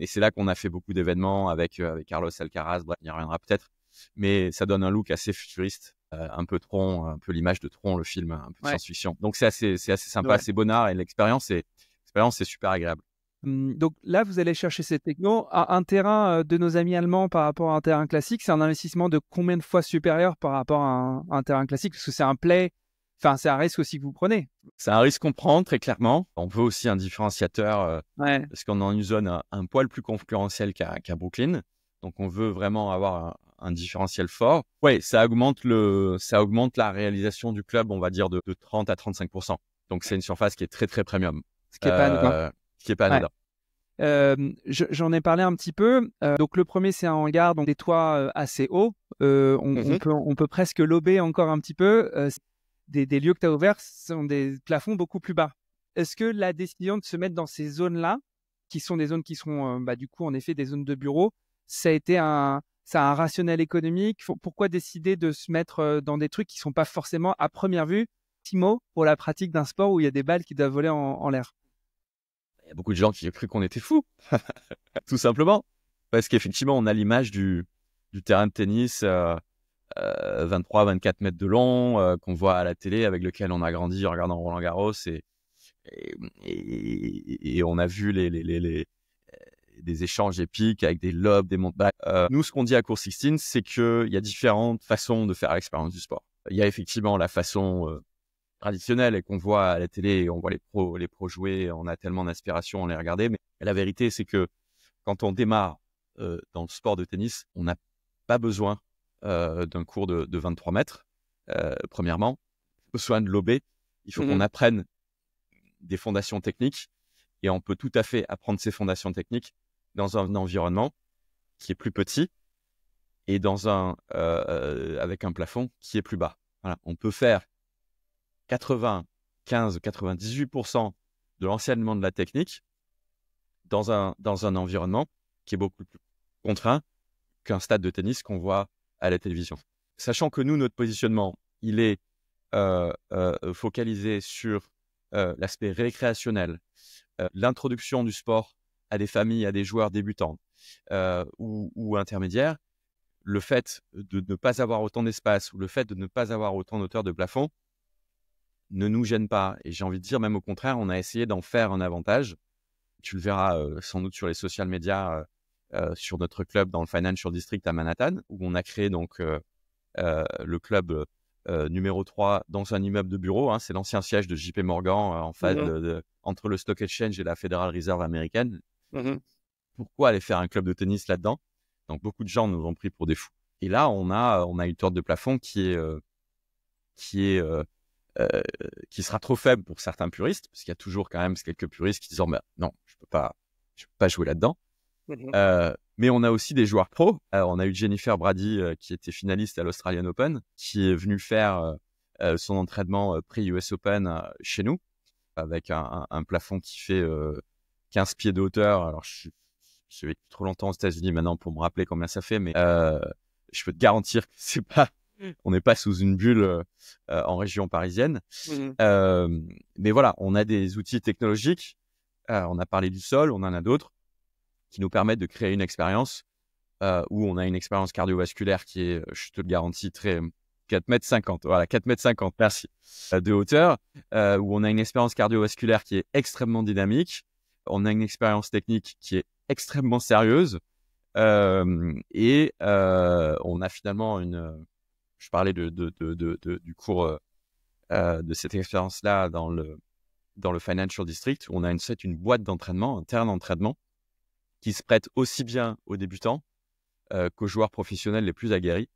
Et c'est là qu'on a fait beaucoup d'événements avec Carlos Alcaraz. Bref, il y reviendra peut-être. Mais ça donne un look assez futuriste. Un peu Tron, un peu l'image de Tron, le film, un peu de science-fiction. Donc c'est assez sympa, assez bonnard et l'expérience est super agréable. Donc là, vous allez chercher cette techno. Un terrain de nos amis allemands par rapport à un terrain classique, c'est un investissement de combien de fois supérieur par rapport à un terrain classique? Parce que c'est un play, enfin c'est un risque aussi que vous prenez. C'est un risque qu'on prend très clairement. On veut aussi un différenciateur parce qu'on est dans une zone un poil plus concurrentielle qu'à Brooklyn. Donc on veut vraiment avoir un différentiel fort. Ouais, ça augmente la réalisation du club, on va dire de 30 à 35%. Donc c'est une surface qui est très très premium. Ce qui est pas anodin. Ce qui est pas anodin. J'en ai parlé un petit peu. Donc le premier c'est un hangar, donc des toits assez hauts. On peut presque lober encore un petit peu. Des lieux que tu as ouverts sont des plafonds beaucoup plus bas. Est-ce que la décision de se mettre dans ces zones-là, qui sont des zones qui seront du coup en effet des zones de bureau, ça a un rationnel économique? Pourquoi décider de se mettre dans des trucs qui sont pas forcément à première vue optimaux pour la pratique d'un sport où il y a des balles qui doivent voler en l'air? Il y a beaucoup de gens qui ont cru qu'on était fous, tout simplement. Parce qu'effectivement, on a l'image du terrain de tennis 23-24 mètres de long qu'on voit à la télé, avec lequel on a grandi en regardant Roland-Garros. Et on a vu des échanges épiques avec des lobes, des montes-balles. Nous, ce qu'on dit à Court 16, c'est qu'il y a différentes façons de faire l'expérience du sport. Il y a effectivement la façon traditionnelle et qu'on voit à la télé, et on voit les pros jouer, on a tellement d'inspiration à les regarder. Mais la vérité, c'est que quand on démarre dans le sport de tennis, on n'a pas besoin d'un cours de 23 mètres, premièrement. Besoin de lober. Il faut qu'on apprenne des fondations techniques et on peut tout à fait apprendre ces fondations techniques dans un environnement qui est plus petit et avec un plafond qui est plus bas. Voilà. On peut faire 95-98% de l'enseignement de la technique dans un environnement qui est beaucoup plus contraint qu'un stade de tennis qu'on voit à la télévision. Sachant que nous, notre positionnement, il est focalisé sur l'aspect récréationnel, l'introduction du sport à des familles, à des joueurs débutants ou intermédiaires. Le fait de ne pas avoir autant d'espace ou le fait de ne pas avoir autant d'auteur de plafond ne nous gêne pas. Et j'ai envie de dire, même au contraire, on a essayé d'en faire un avantage. Tu le verras sans doute sur les social media, sur notre club dans le Financial District à Manhattan, où on a créé donc le club numéro 3 dans un immeuble de bureau. Hein. C'est l'ancien siège de JP Morgan en face entre le Stock Exchange et la Federal Reserve américaine. Pourquoi aller faire un club de tennis là-dedans? Donc, beaucoup de gens nous ont pris pour des fous. Et là, on a une hauteur de plafond qui sera trop faible pour certains puristes, parce qu'il y a toujours quand même quelques puristes qui disent non, je peux pas jouer là-dedans. Mais on a aussi des joueurs pros. On a eu Jennifer Brady qui était finaliste à l'Australian Open, qui est venue faire son entraînement pré-US Open chez nous, avec un plafond qui fait 15 pieds de hauteur. Alors, je suis vécu trop longtemps aux États-Unis maintenant pour me rappeler combien ça fait, mais je peux te garantir que on n'est pas sous une bulle en région parisienne. Mais voilà, on a des outils technologiques. On a parlé du sol, on en a d'autres qui nous permettent de créer une expérience où on a une expérience cardiovasculaire qui est, je te le garantis, très 4,50 m. Voilà, 4,50 m, merci, de hauteur, où on a une expérience cardiovasculaire qui est extrêmement dynamique. On a une expérience technique qui est extrêmement sérieuse. Et on a finalement je parlais du cours de cette expérience-là dans le Financial District. On a une boîte d'entraînement, un terrain d'entraînement qui se prête aussi bien aux débutants qu'aux joueurs professionnels les plus aguerris,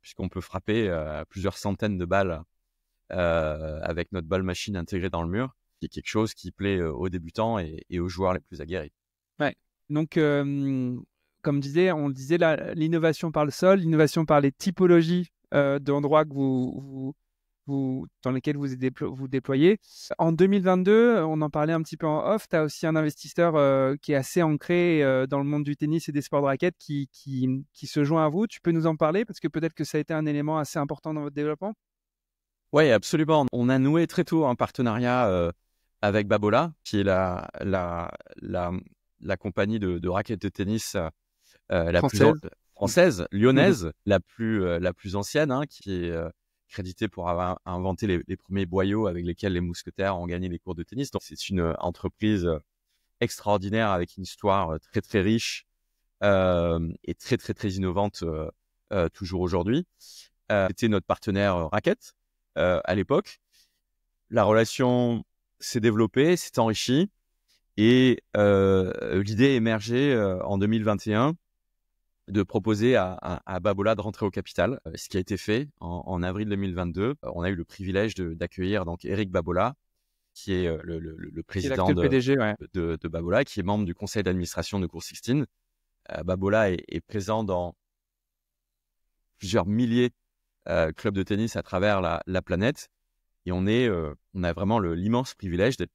puisqu'on peut frapper plusieurs centaines de balles avec notre balle machine intégrée dans le mur, qui est quelque chose qui plaît aux débutants et aux joueurs les plus aguerris. Ouais. Donc, comme on le disait, l'innovation par le sol, l'innovation par les typologies d'endroits dans lesquels vous déployez. En 2022, on en parlait un petit peu en off, tu as aussi un investisseur qui est assez ancré dans le monde du tennis et des sports de raquettes qui se joint à vous. Tu peux nous en parler parce que peut-être que ça a été un élément assez important dans votre développement? Oui, absolument. On a noué très tôt un partenariat avec Babola, qui est la compagnie de raquettes de tennis la française, lyonnaise, la plus ancienne, hein, qui est créditée pour avoir inventé les premiers boyaux avec lesquels les mousquetaires ont gagné les cours de tennis. Donc, c'est une entreprise extraordinaire avec une histoire très, très riche et très, très, très innovante toujours aujourd'hui. C'était notre partenaire raquette à l'époque. La relation s'est développée, s'est enrichie et l'idée est émergée en 2021 de proposer à Babola de rentrer au capital, ce qui a été fait en avril 2022. On a eu le privilège d'accueillir donc Eric Babola, qui est le président PDG, ouais. de Babola, qui est membre du conseil d'administration de Court 16. Babola est présent dans plusieurs milliers de clubs de tennis à travers la planète. Et on a vraiment l'immense privilège d'être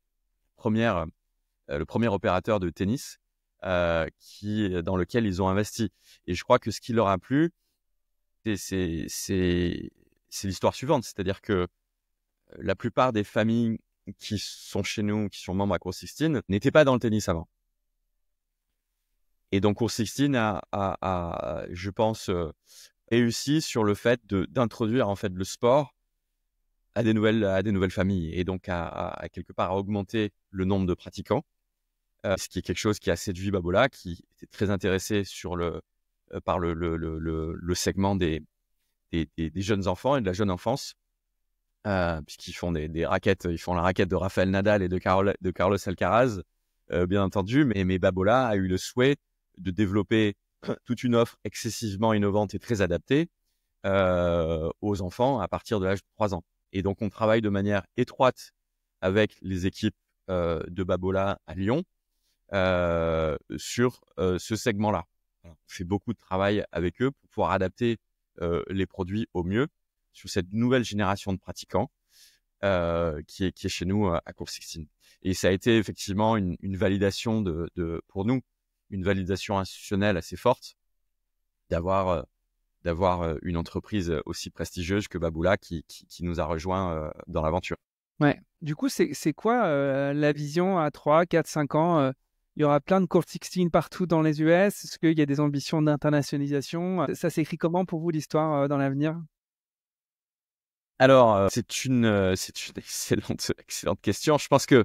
le premier opérateur de tennis dans lequel ils ont investi. Et je crois que ce qui leur a plu, c'est l'histoire suivante. C'est-à-dire que la plupart des familles qui sont chez nous, qui sont membres à Court 16, n'étaient pas dans le tennis avant. Et donc, Court 16 a, je pense, réussi sur le fait d'introduire en fait le sport à des nouvelles familles et donc à quelque part à augmenter le nombre de pratiquants. Ce qui est quelque chose qui a séduit Babola, qui était très intéressé par le segment des jeunes enfants et de la jeune enfance, puisqu'ils font des raquettes, ils font la raquette de Rafael Nadal et de Carlos Alcaraz, bien entendu, mais Babola a eu le souhait de développer toute une offre excessivement innovante et très adaptée aux enfants à partir de l'âge de 3 ans. Et donc, on travaille de manière étroite avec les équipes de Babola à Lyon, sur ce segment-là. On fait beaucoup de travail avec eux pour pouvoir adapter les produits au mieux sur cette nouvelle génération de pratiquants qui est chez nous à Court 16. Et ça a été effectivement une validation pour nous, une validation institutionnelle assez forte d'avoir une entreprise aussi prestigieuse que Baboula qui nous a rejoints dans l'aventure. Ouais. Du coup, c'est quoi la vision à 3, 4, 5 ans il y aura plein de Court 16 partout dans les US. Est-ce qu'il y a des ambitions d'internationalisation? Ça s'écrit comment pour vous l'histoire dans l'avenir? Alors, c'est une excellente question. Je pense que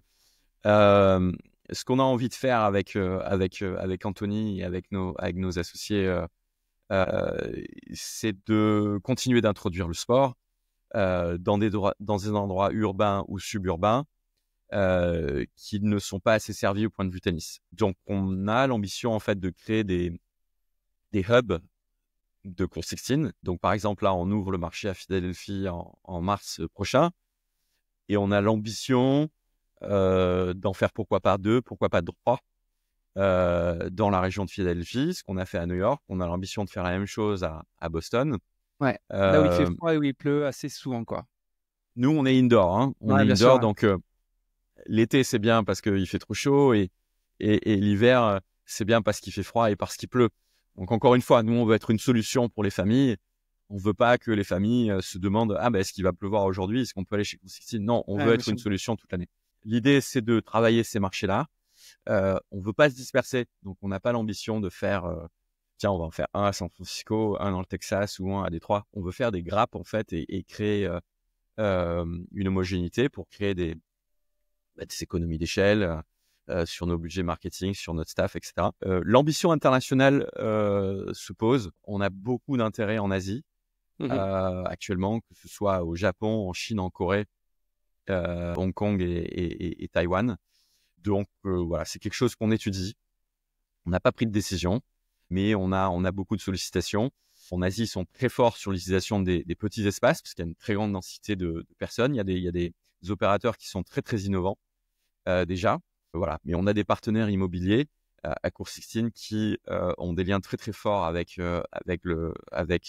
ce qu'on a envie de faire avec Anthony et avec nos associés, c'est de continuer d'introduire le sport dans des endroits urbains ou suburbains qui ne sont pas assez servis au point de vue tennis. Donc, on a l'ambition en fait de créer des hubs de Court 16. Donc, par exemple, là, on ouvre le marché à Philadelphie en mars prochain. Et on a l'ambition d'en faire pourquoi pas 2, pourquoi pas 3 dans la région de Philadelphie, ce qu'on a fait à New York. On a l'ambition de faire la même chose à Boston. Ouais, là où il fait froid et où il pleut assez souvent, quoi. Nous, on est indoor. Hein. On est bien indoor, sûr, donc l'été, c'est bien parce qu'il fait trop chaud et l'hiver, c'est bien parce qu'il fait froid et parce qu'il pleut. Donc, encore une fois, nous, on veut être une solution pour les familles. On veut pas que les familles se demandent est-ce qu'il va pleuvoir aujourd'hui? Est-ce qu'on peut aller chez Court 16? Non, on veut être une solution toute l'année. L'idée, c'est de travailler ces marchés-là. On veut pas se disperser. Donc, on n'a pas l'ambition de faire tiens, on va en faire un à San Francisco, un dans le Texas ou un à Détroit. On veut faire des grappes, en fait, et créer une homogénéité pour créer des économies d'échelle sur nos budgets marketing, sur notre staff, etc. L'ambition internationale se pose. On a beaucoup d'intérêt en Asie actuellement, que ce soit au Japon, en Chine, en Corée, Hong Kong et Taïwan. Donc voilà, c'est quelque chose qu'on étudie. On n'a pas pris de décision, mais on a beaucoup de sollicitations. En Asie, ils sont très forts sur l'utilisation des petits espaces, parce qu'il y a une très grande densité de personnes. Il y a des opérateurs qui sont très, très innovants déjà. Voilà. Mais on a des partenaires immobiliers à Court 16 qui ont des liens très, très forts avec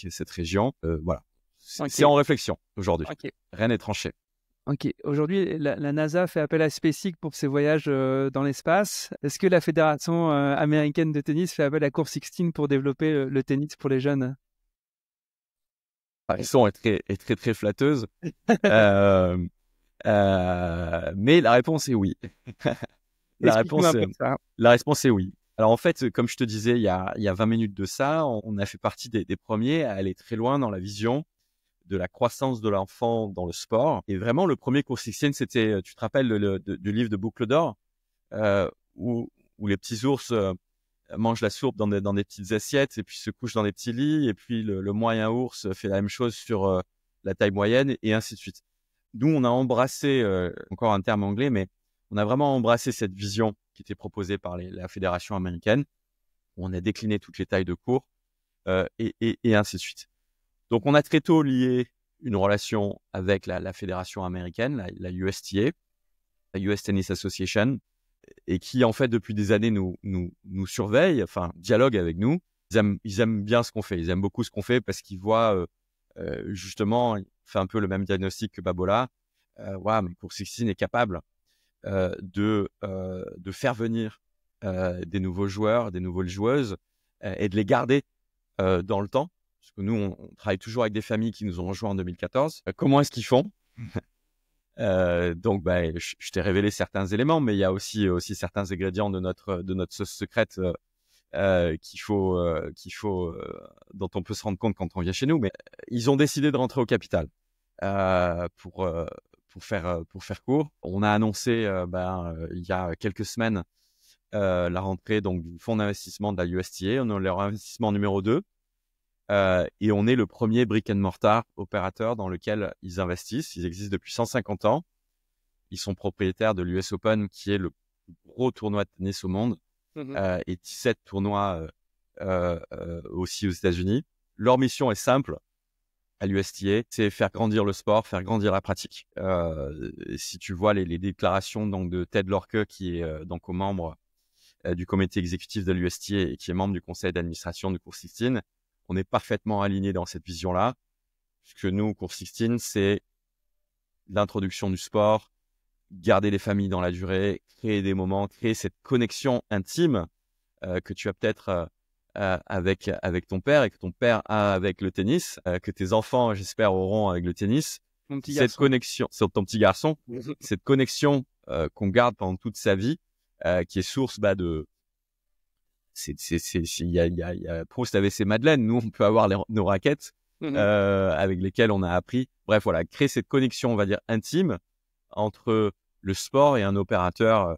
cette région. Voilà. C'est en réflexion aujourd'hui. Rien n'est tranché. Ok. Aujourd'hui, la NASA fait appel à SpaceX pour ses voyages dans l'espace. Est-ce que la Fédération américaine de tennis fait appel à Court 16 pour développer le tennis pour les jeunes? La question est très, très flatteuse. Mais la réponse est oui. La réponse est oui. Alors en fait, comme je te disais, il y a 20 minutes de ça, on a fait partie des premiers à aller très loin dans la vision de la croissance de l'enfant dans le sport. Et vraiment, le premier Court 16, c'était, tu te rappelles du livre de Boucle d'Or, où les petits ours mangent la soupe dans des petites assiettes et puis se couchent dans des petits lits. Et puis le moyen ours fait la même chose sur la taille moyenne et ainsi de suite. Nous, on a embrassé, encore un terme anglais, mais on a vraiment embrassé cette vision qui était proposée par la fédération américaine. On a décliné toutes les tailles de cours et ainsi de suite. Donc, on a très tôt lié une relation avec la fédération américaine, la USTA, la US Tennis Association, et qui, en fait, depuis des années, nous surveille, enfin, dialogue avec nous. Ils aiment bien ce qu'on fait. Ils aiment beaucoup ce qu'on fait parce qu'ils voient, justement, il fait un peu le même diagnostic que Babola. Mais Court 16 est capable de faire venir des nouveaux joueurs, des nouvelles joueuses et de les garder dans le temps. Parce que nous, on travaille toujours avec des familles qui nous ont rejoints en 2014. Comment est-ce qu'ils font? Donc, je t'ai révélé certains éléments, mais il y a aussi certains ingrédients de notre sauce secrète dont on peut se rendre compte quand on vient chez nous. Mais ils ont décidé de rentrer au capital pour faire court. On a annoncé il y a quelques semaines la rentrée donc du fonds d'investissement de la USTA. On est leur investissement numéro 2. Et on est le premier brick and mortar opérateur dans lequel ils investissent. Ils existent depuis 150 ans. Ils sont propriétaires de l'US Open, qui est le plus gros tournoi de tennis au monde, et 17 tournois aussi aux États-Unis. Leur mission est simple à l'USTA, c'est faire grandir le sport, faire grandir la pratique. Si tu vois les déclarations donc de Ted Lorque, qui est donc membre du comité exécutif de l'USTA et qui est membre du conseil d'administration de Cours 16, on est parfaitement aligné dans cette vision-là. Puisque nous, Cours 16, c'est l'introduction du sport, garder les familles dans la durée, créer des moments, créer cette connexion intime que tu as peut-être avec ton père et que ton père a avec le tennis, que tes enfants, j'espère, auront avec le tennis. Mon petit Cette garçon. connexion, sur ton petit garçon, cette connexion qu'on garde pendant toute sa vie, qui est source de... Il y a Proust avait ses madeleines, nous on peut avoir nos raquettes avec lesquelles on a appris. Bref, voilà, créer cette connexion, on va dire, intime entre le sport et un opérateur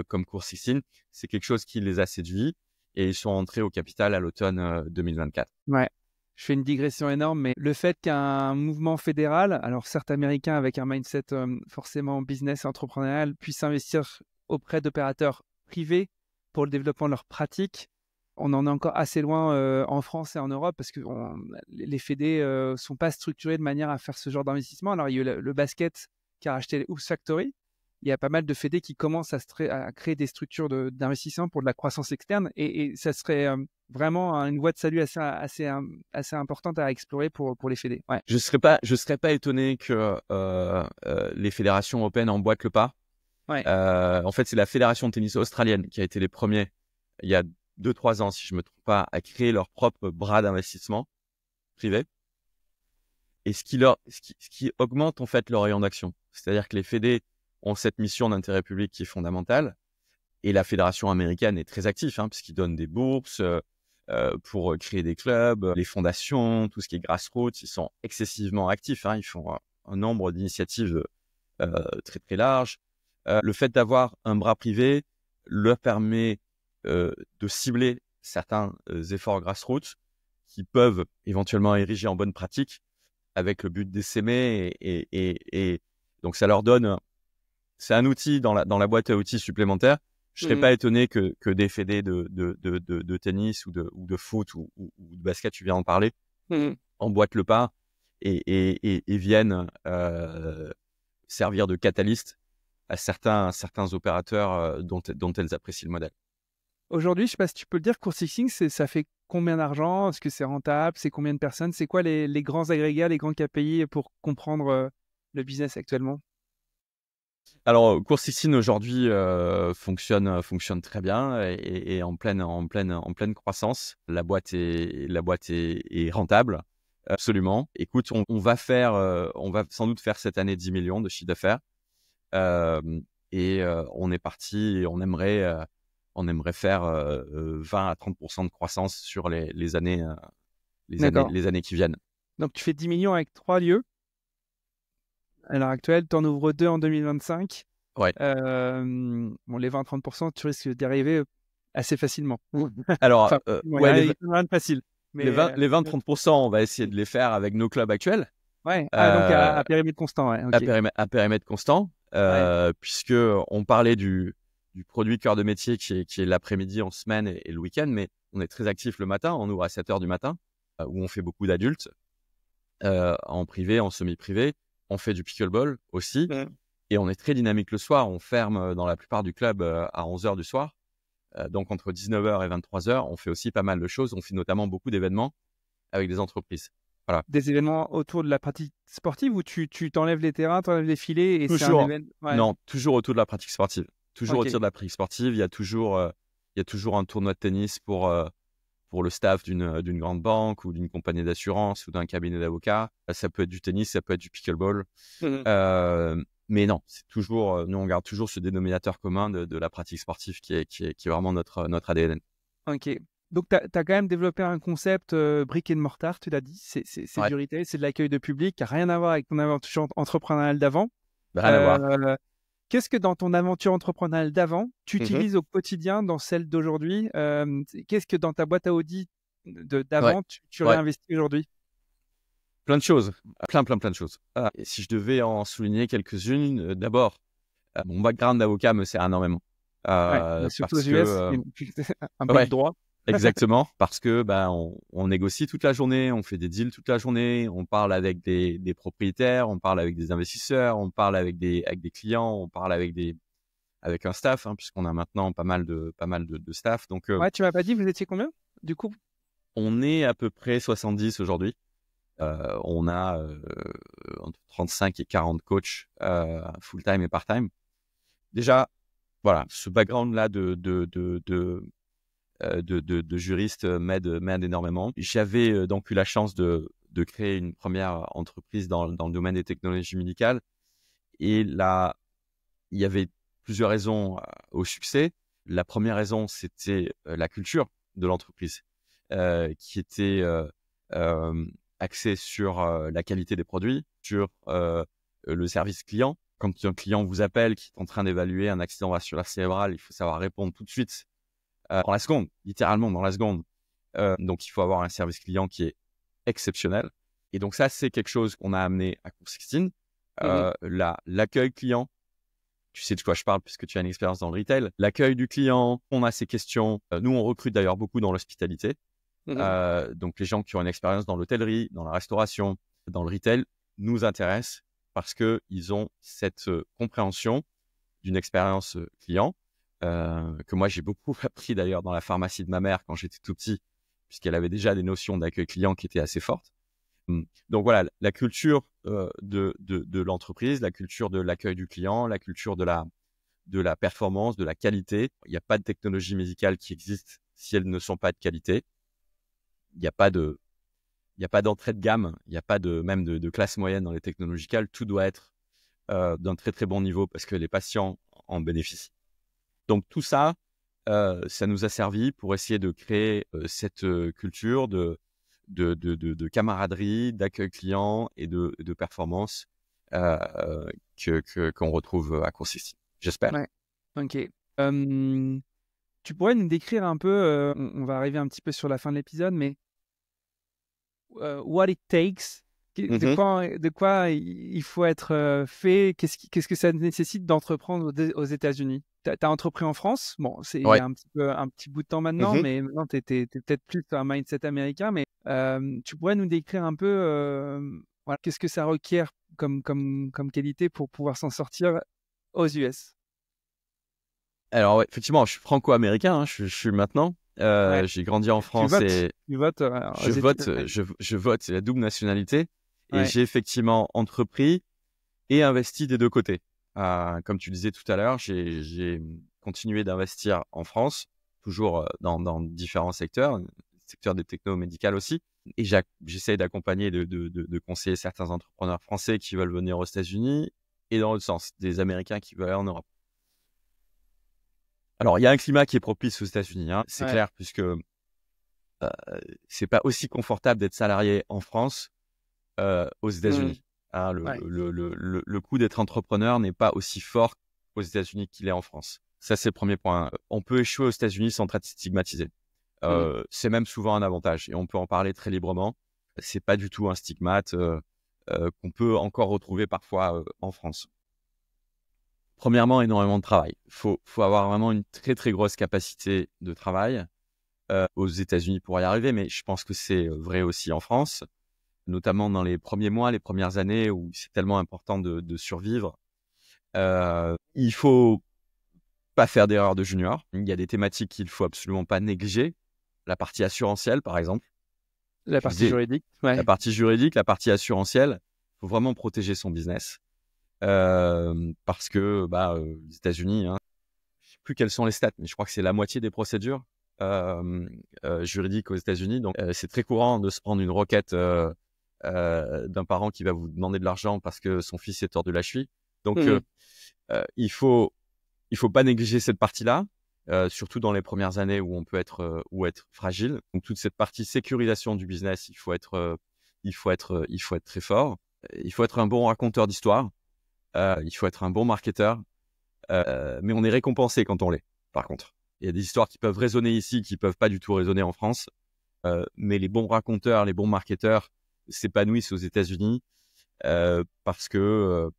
comme Cours 16, c'est quelque chose qui les a séduits et ils sont entrés au capital à l'automne 2024. Ouais. Je fais une digression énorme, mais le fait qu'un mouvement fédéral, alors certes américain avec un mindset forcément business et entrepreneurial, puisse investir auprès d'opérateurs privés pour le développement de leurs pratiques, on en est encore assez loin en France et en Europe parce que les fédés ne sont pas structurés de manière à faire ce genre d'investissement. Alors il y a eu le basket qui a racheté les Hoops Factory. Il y a pas mal de fédés qui commencent à créer des structures d'investissement pour de la croissance externe et ça serait vraiment une voie de salut assez importante à explorer pour les fédés. Ouais. Je serais pas étonné que les fédérations européennes emboîtent le pas. Ouais. En fait, c'est la fédération de tennis australienne qui a été les premiers, il y a 2-3 ans, si je me trompe pas, à créer leur propre bras d'investissement privé. Et ce qui augmente en fait leur rayon d'action. C'est-à-dire que les fédés ont cette mission d'intérêt public qui est fondamentale. Et la fédération américaine est très active, puisqu'ils donnent des bourses pour créer des clubs, les fondations, tout ce qui est grassroots, ils sont excessivement actifs. Ils font un nombre d'initiatives très très larges. Le fait d'avoir un bras privé leur permet de cibler certains efforts grassroots qui peuvent éventuellement ériger en bonne pratique avec le but d'essaimer et donc ça leur donne, c'est un outil dans la boîte à outils supplémentaire. Je serais pas étonné que des fédés de tennis ou de foot ou de basket, tu viens en parler, emboîtent le pas et viennent servir de catalyste à certains opérateurs dont elles apprécient le modèle. Aujourd'hui, je ne sais pas si tu peux le dire, Cours 16, ça fait combien d'argent? Est-ce que c'est rentable? C'est combien de personnes? C'est quoi les grands agrégats, les grands KPI pour comprendre le business actuellement? Alors, Cours 16 aujourd'hui fonctionne très bien et en pleine croissance. La boîte est rentable, absolument. Écoute, on va sans doute faire cette année 10 millions de chiffre d'affaires on est parti et on aimerait faire 20 à 30% de croissance sur les années qui viennent. Donc, tu fais 10 millions avec 3 lieux à l'heure actuelle, tu en ouvres 2 en 2025. Ouais. Les 20-30%, tu risques d'y arriver assez facilement. Alors, rien de facile. Mais, les 20-30%, on va essayer de les faire avec nos clubs actuels. Ouais. Donc à périmètre constant. Ouais. Okay. À périmètre constant, puisque on parlait du produit cœur de métier qui est l'après-midi en semaine et le week-end, mais on est très actif le matin. On ouvre à 7h du matin, où on fait beaucoup d'adultes, en privé, en semi-privé. On fait du pickleball aussi. Et on est très dynamique le soir. On ferme dans la plupart du club à 11h du soir. Donc, entre 19h et 23h, on fait aussi pas mal de choses. On fait notamment beaucoup d'événements avec des entreprises. Voilà. Des événements autour de la pratique sportive où tu t'enlèves les terrains, t'enlèves les filets et toujours, c'est un événement... Non, toujours autour de la pratique sportive. Toujours autour de la pratique sportive. Il y a toujours un tournoi de tennis pour le staff d'une grande banque ou d'une compagnie d'assurance ou d'un cabinet d'avocats. Ça peut être du tennis, ça peut être du pickleball. Mais non, c'est toujours, nous on garde toujours ce dénominateur commun de la pratique sportive qui est vraiment notre ADN. Ok. Donc, tu as quand même développé un concept brick and mortar, tu l'as dit. C'est du retail, c'est de l'accueil de public, qui n'a rien à voir avec ton aventure entrepreneuriale d'avant. Rien à voir. Qu'est-ce que dans ton aventure entrepreneuriale d'avant, tu utilises au quotidien dans celle d'aujourd'hui? Qu'est-ce que dans ta boîte à audit d'avant, tu réinvestis aujourd'hui? Plein de choses, plein de choses. Et si je devais en souligner quelques-unes, d'abord, mon background d'avocat me sert énormément. Surtout aux US, un peu de droit. Exactement, parce que on négocie toute la journée, on fait des deals toute la journée, on parle avec des propriétaires, on parle avec des investisseurs, on parle avec des clients, on parle avec des avec un staff, hein, puisqu'on a maintenant pas mal de staff. Donc, Ouais, tu m'as pas dit, vous étiez combien, du coup? on est à peu près 70 aujourd'hui. On a entre 35 et 40 coachs full-time et part-time. Déjà, voilà, ce background-là de juriste m'aide énormément. J'avais donc eu la chance de créer une première entreprise dans le domaine des technologies médicales. Et là, il y avait plusieurs raisons au succès. La première raison, c'était la culture de l'entreprise, qui était axée sur la qualité des produits, sur le service client. Quand un client vous appelle, qui est en train d'évaluer un accident vasculaire cérébral, il faut savoir répondre tout de suite, dans la seconde, littéralement dans la seconde. Donc, il faut avoir un service client qui est exceptionnel. Et donc, ça, c'est quelque chose qu'on a amené à Cours16. L'accueil client, tu sais de quoi je parle puisque tu as une expérience dans le retail. L'accueil du client, on a ses questions. Nous, on recrute d'ailleurs beaucoup dans l'hospitalité. Donc, les gens qui ont une expérience dans l'hôtellerie, dans la restauration, dans le retail, nous intéressent parce qu'ils ont cette compréhension d'une expérience client, que moi, j'ai beaucoup appris d'ailleurs dans la pharmacie de ma mère quand j'étais tout petit, puisqu'elle avait déjà des notions d'accueil client qui étaient assez fortes. Donc voilà, la culture de l'entreprise, la culture de l'accueil du client, la culture de la performance, de la qualité. Il n'y a pas de technologie médicale qui existe si elles ne sont pas de qualité. Il n'y a pas d'entrée de gamme, il n'y a pas même de classe moyenne dans les technologies médicales. Tout doit être d'un très très bon niveau parce que les patients en bénéficient. Donc tout ça, ça nous a servi pour essayer de créer cette culture de camaraderie, d'accueil client et de performance qu'on retrouve à Cours16. J'espère. Ouais, ok. Tu pourrais nous décrire un peu, on va arriver un petit peu sur la fin de l'épisode, mais what it takes, de quoi il faut être fait, qu'est-ce que ça nécessite d'entreprendre aux États-Unis? T'as entrepris en France, bon, c'est il y Ouais. a un petit bout de temps maintenant, mais maintenant t'es peut-être plus sur un mindset américain, mais tu pourrais nous décrire un peu, voilà, qu'est-ce que ça requiert comme qualité pour pouvoir s'en sortir aux US? Alors ouais, effectivement, je suis franco-américain, hein, je suis maintenant. Ouais. J'ai grandi en Tu France votes, et tu votes aux États-Unis. je vote, c'est la double nationalité. Et Ouais. j'ai effectivement entrepris et investi des deux côtés. Comme tu disais tout à l'heure, j'ai continué d'investir en France, toujours dans différents secteurs, le secteur des techno-médicales aussi. Et j'essaie d'accompagner, de conseiller certains entrepreneurs français qui veulent venir aux États-Unis et dans l'autre sens, des Américains qui veulent aller en Europe. Alors, il y a un climat qui est propice aux États-Unis, hein, c'est clair, puisque c'est pas aussi confortable d'être salarié en France aux États-Unis. Hein, le coût d'être entrepreneur n'est pas aussi fort aux États-Unis qu'il est en France. Ça, c'est le premier point. On peut échouer aux États-Unis sans être stigmatisé. C'est même souvent un avantage et on peut en parler très librement. C'est pas du tout un stigmate qu'on peut encore retrouver parfois en France. Premièrement, énormément de travail. Faut avoir vraiment une très très grosse capacité de travail aux États-Unis pour y arriver, mais je pense que c'est vrai aussi en France, notamment dans les premiers mois, les premières années où c'est tellement important de survivre. Il faut pas faire d'erreur de junior. Il y a des thématiques qu'il faut absolument pas négliger. La partie assurantielle, par exemple. La partie juridique. Ouais. La partie juridique, la partie assurantielle. Il faut vraiment protéger son business. Parce que les États-Unis, hein, je sais plus quelles sont les stats, mais je crois que c'est la moitié des procédures juridiques aux États-Unis. Donc, c'est très courant de se prendre une requête d'un parent qui va vous demander de l'argent parce que son fils est tordu la cheville. Donc, il faut pas négliger cette partie-là, surtout dans les premières années où on peut être fragile. Donc, toute cette partie sécurisation du business, il faut être très fort. Il faut être un bon raconteur d'histoire. Il faut être un bon marketeur, mais on est récompensé quand on l'est, par contre. Il y a des histoires qui peuvent résonner ici, qui peuvent pas du tout résonner en France, mais les bons raconteurs, les bons marketeurs s'épanouissent aux États-Unis parce que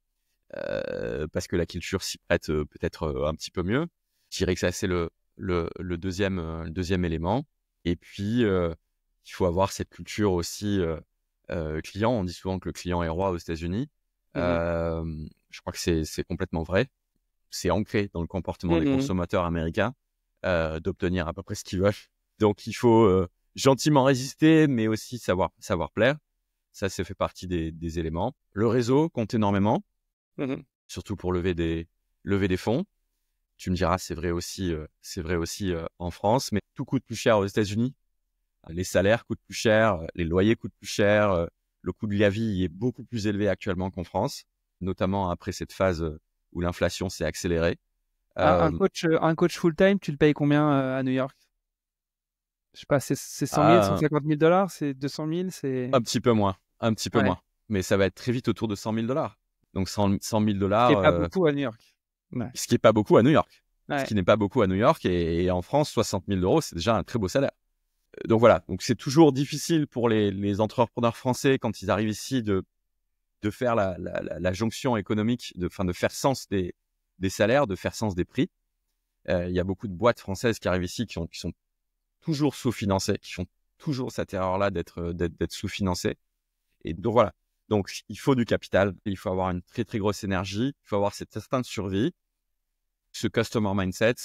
la culture s'y prête peut-être un petit peu mieux. Je dirais que ça, c'est le deuxième élément. Et puis, il faut avoir cette culture aussi client. On dit souvent que le client est roi aux États-Unis. Je crois que c'est complètement vrai. c'est ancré dans le comportement des consommateurs américains d'obtenir à peu près ce qu'ils veulent. Donc, il faut gentiment résister, mais aussi savoir plaire. Ça fait partie des éléments. Le réseau compte énormément, surtout pour lever des fonds. Tu me diras, c'est vrai aussi en France, mais tout coûte plus cher aux États-Unis. Les salaires coûtent plus cher, les loyers coûtent plus cher, le coût de la vie est beaucoup plus élevé actuellement qu'en France, notamment après cette phase où l'inflation s'est accélérée. Un coach full-time, tu le payes combien à New York? Je sais pas, c'est 100 000, 150 000 $, c'est 200 000, c'est... Un petit peu moins. Ouais. Mais ça va être très vite autour de 100 000 $. Donc 100 000 Ce qui n'est pas beaucoup à New York. Ouais. Ce qui n'est pas beaucoup à New York. Ouais. Ce qui n'est pas beaucoup à New York. Et en France, 60 000 €, c'est déjà un très beau salaire. Donc voilà. Donc c'est toujours difficile pour les entrepreneurs français quand ils arrivent ici de faire la jonction économique, de faire sens des salaires, de faire sens des prix. Il y a beaucoup de boîtes françaises qui arrivent ici qui sont toujours sous-financées, qui font toujours cette erreur-là d'être sous-financées. Et donc voilà. Donc il faut du capital, il faut avoir une très très grosse énergie, il faut avoir cet instinct de survie, ce customer mindset,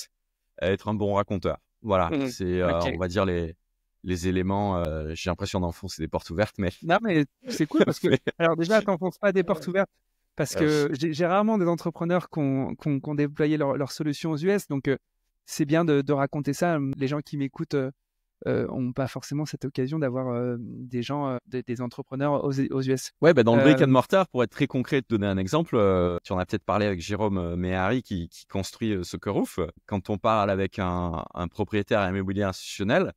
être un bon raconteur. Voilà, c'est Okay. on va dire les éléments. J'ai l'impression d'enfoncer des portes ouvertes, mais non, mais c'est cool parce que alors déjà t'enfonces pas des portes ouvertes parce que j'ai rarement des entrepreneurs qui ont déployé leur solution aux US, donc c'est bien de raconter ça. Les gens qui m'écoutent n'ont pas forcément cette occasion d'avoir des gens, des entrepreneurs aux US. Ouais, dans le brick and mortar, pour être très concret, te donner un exemple, tu en as peut-être parlé avec Jérôme Méhari qui construit Soccer Roof. Quand on parle avec un propriétaire immobilier institutionnel,